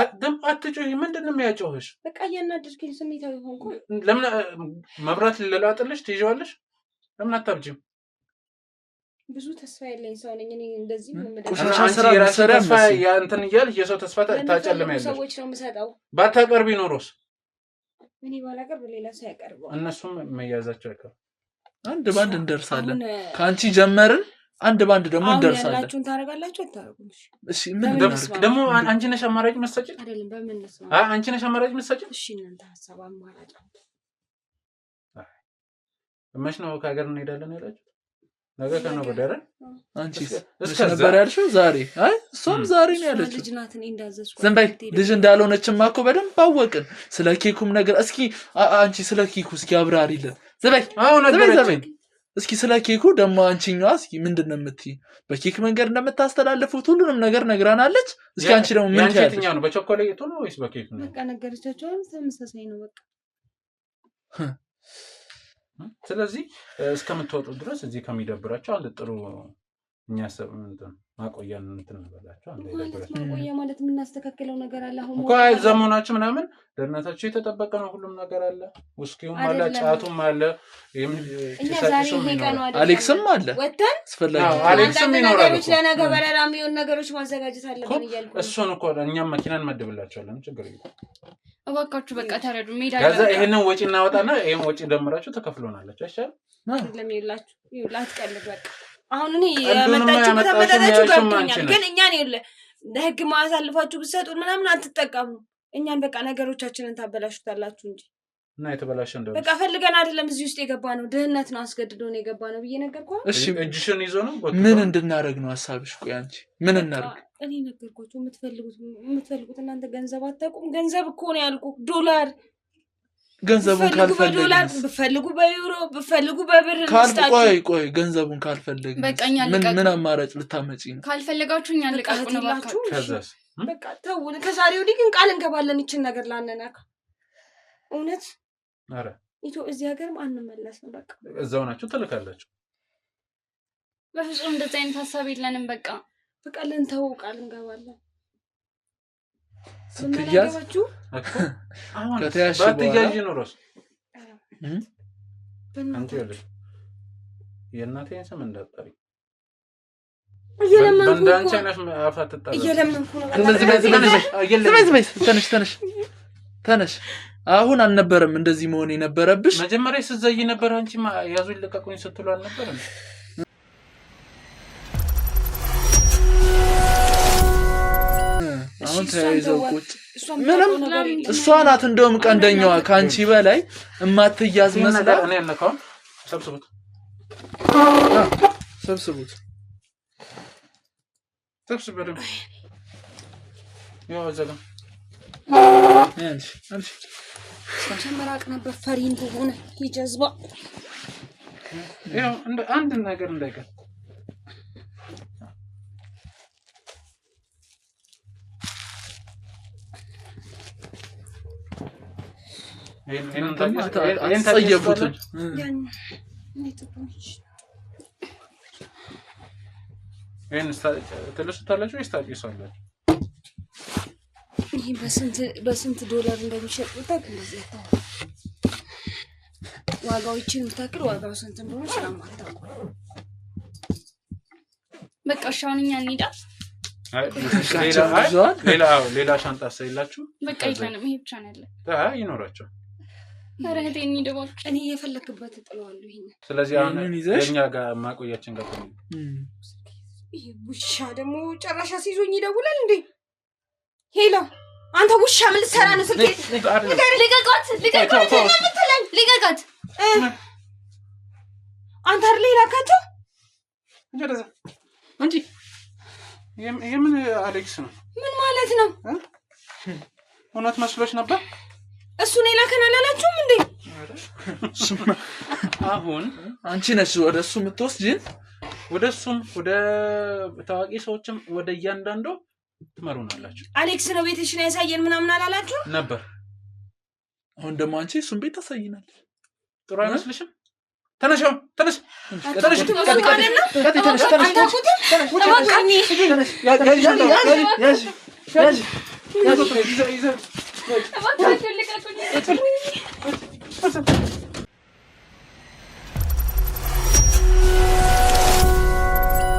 አትጮሂ። ምንድን ነው የሚያጮህሽ?
በቃ እያናደድከኝ ስሜታዊ ሆንኩ።
ለምን መብራት ልላጥልሽ ትይዣዋለሽ? ለምን አታብጂም?
ብዙ ተስፋ ያለኝ ሰው ነኝ እኔ። እንደዚህ
ተስፋ ያንተን እያልሽ የሰው ተስፋ ታጨልሚያለሽ።
ሰዎች ነው የምሰጠው።
ባታቀርቢ ኖሮስ?
እኔ ባላቀርብ ሌላ ሰው ያቀርበዋል።
እነሱም መያዛቸው አይቀርም።
አንድ ባንድ እንደርሳለን። ከአንቺ ጀመርን፣ አንድ ባንድ ደግሞ እንደርሳለን።
ያላችሁን ታረጋላችሁ አታረጉም?
እሺ ምን
ደግሞ አንቺ ነሽ አማራጭ መስጠት
አይደለም። በምን ነው
አንቺ ነሽ አማራጭ መስጠት?
እሺ እናንተ ሐሳብ አማራጭ
መች ነው ከሀገር እንሄዳለን ያላችሁ? ነገ ከነገ ወዲያ አይደል?
አንቺስ እስከ ነበር ያልሽው ዛሬ? አይ እሷም ዛሬ ነው ያለችው።
ልጅ ናት። እኔ እንዳዘዝኩ
ዝም በይ። ልጅ እንዳልሆነችማ እኮ በደንብ አወቅን። ስለ ኬኩም ነገር እስኪ አንቺ ስለ ኬኩ እስኪ አብራሪልን። ዝም በይ።
አሁን ነገረችኝ።
እስኪ ስለ ኬኩ ደግሞ አንቺኛዋ እስኪ ምንድነው የምትይ? በኬክ መንገድ እንደምታስተላልፉት ሁሉንም ነገር ነግራናለች። እስኪ አንቺ ደግሞ ምን ትያለሽ?
ያንቺ ነው በቾኮሌቱ ነው ወይስ በኬክ ነው?
በቃ ነገረቻቸው። ተመሳሳይ ነው በቃ።
ስለዚህ እስከምትወጡ ድረስ እዚህ ከሚደብራቸው አንድ ጥሩ እኛ ማቆያ እንትን እንበላቸው። አንድ
ይደብራቸው ማቆያ ማለት የምናስተካክለው ነገር አለ። አሁን
እኮ ዘመናችሁ ምናምን ደህንነታችሁ የተጠበቀ ነው። ሁሉም ነገር አለ። ውስኪውም አለ፣ ጫቱም አለ፣
አሌክስም አለ።
ወተን
አስፈላጊ
አሌክስም ይኖራል።
ለነገ በረራ የሚሆን ነገሮች ማዘጋጀት አለብን እያልኩ
እሱን እኮ እኛም መኪና እንመድብላቸዋለን። ችግር የለም።
እባካችሁ በቃ ተረዱ። ሜዳ
ከዛ ይሄንን ወጪ እናወጣና ይሄን ወጪ ደምራችሁ ተከፍሎናላችሁ። አይሻልም?
ለሚላችሁ ይውላት ቀልድ በቃ አሁን እኔ መጣችሁ ተመጣጣችሁ ገብቶኛል። ግን እኛን ለህግ ማሳልፋችሁ ብትሰጡን ምናምን አትጠቀሙ። እኛን በቃ ነገሮቻችንን ታበላሹታላችሁ እንጂ
እና የተበላሸ እንደው
በቃ ፈልገን አይደለም እዚህ ውስጥ የገባ ነው። ድህነት ነው አስገድዶን የገባ ነው ብዬ ነገርኩህ።
እሺ
እጅሽን ይዞ ነው
ምን እንድናረግ ነው ሐሳብሽ? ቆይ አንቺ ምን እናርግ?
እኔ ነገርኳችሁ። የምትፈልጉት እናንተ ገንዘብ አታውቁም። ገንዘብ እኮ ነው ያልኩህ። ዶላር
ገንዘቡን ካልፈልግ
ብፈልጉ በዩሮ ብፈልጉ በብር
ቆይ ገንዘቡን ካልፈልግ ምን አማራጭ ልታመጪ ነው?
ካልፈለጋችሁ እኛ ልቀቁ ነው ባካችሁ።
ከዛስ
በቃ ተውን። ከዛሬ ወዲህ ግን ቃል እንገባለን ይችን ነገር ላነናካ። እውነት
አረ
እዚህ ሀገርም አንመለስም። በቃ
እዛው ናችሁ ትልካላችሁ።
በፍጹም እንደዚህ አይነት ሀሳብ የለንም። በቃ
ልንተው ቃል እንገባለን።
ስትያዝ
አሁን ባትያዥ ኖሮስ አንቺ ወደ የእናቴን ስም እንዳትጠሪ በእንዳንቺ አይነት አፋት ተጣጣ
እየለመንኩ ነው።
ተነሽ። አሁን አልነበረም እንደዚህ መሆን የነበረብሽ።
መጀመሪያ ስትዘይ ነበር። አንቺ ያዙኝ ልቀቁኝ ስትሉ አልነበረም?
አሁን ተያይዘው ቁጭ ምንም እሷ ናት እንደውም ቀንደኛዋ ካንቺ በላይ እማትያዝ መስላ።
እኔ ያነካው ሰብስቡት ሰብስበሩ ያው ዘጋ
አንቺ
መራቅ ነበር ፈሪ እንደሆነ ይጀዝባ
ያው እንደ አንድ ነገር እንዳይቀር
ይሄን ታየፉትን
ይሄን ትልሱታላችሁ ወይስ ታቂሳላችሁ?
ይሄ በስንት ዶላር እንደሚሸጥ ብታውቅ እንደዚህ ያታው ዋጋው ይችላል የምታክል ዋጋው ስንት እንደሆነ ስለማታውቅ
በቃ ሻውንኛ እንሂዳ።
ሌላ ሻንጣ ሳይላችሁ
በቃ ይፈንም ይሄ ብቻ ነው ያለ።
ይኖራቸው
ኧረ እህቴ እንሂድ እባክሽ።
እኔ የፈለክበት ጥለዋለሁ ይሄን።
ስለዚህ አሁን የኛ ጋር ማቆያችን ጋር ነው።
ይሄ ውሻ ደግሞ ጨራሻ ሲዞኝ ይደውላል እንዴ? ሄሎ አንተ ውሻ ምን ልትሰራ ነው? ስልኬ ልቀቃት ልቀቃት። አንተ አይደል ላካቸው
እንጂ የምን አሌክስ ነው?
ምን ማለት ነው?
እውነት መስሎሽ ነበር?
እሱን የላከን አላላችሁም እንዴ?
አሁን
አንቺ ነሽ ወደሱ የምትወስጂን።
ወደሱም ወደ ታዋቂ ሰዎችም ወደ እያንዳንዱ ትመሩናላችሁ።
አሌክስ ነው ቤትሽን ያሳየን ምናምን አላላችሁ
ነበር?
አሁን ደግሞ አንቺ እሱን ቤት ታሳይናለሽ።
ጥሩ አይመስልሽም? ተነሽ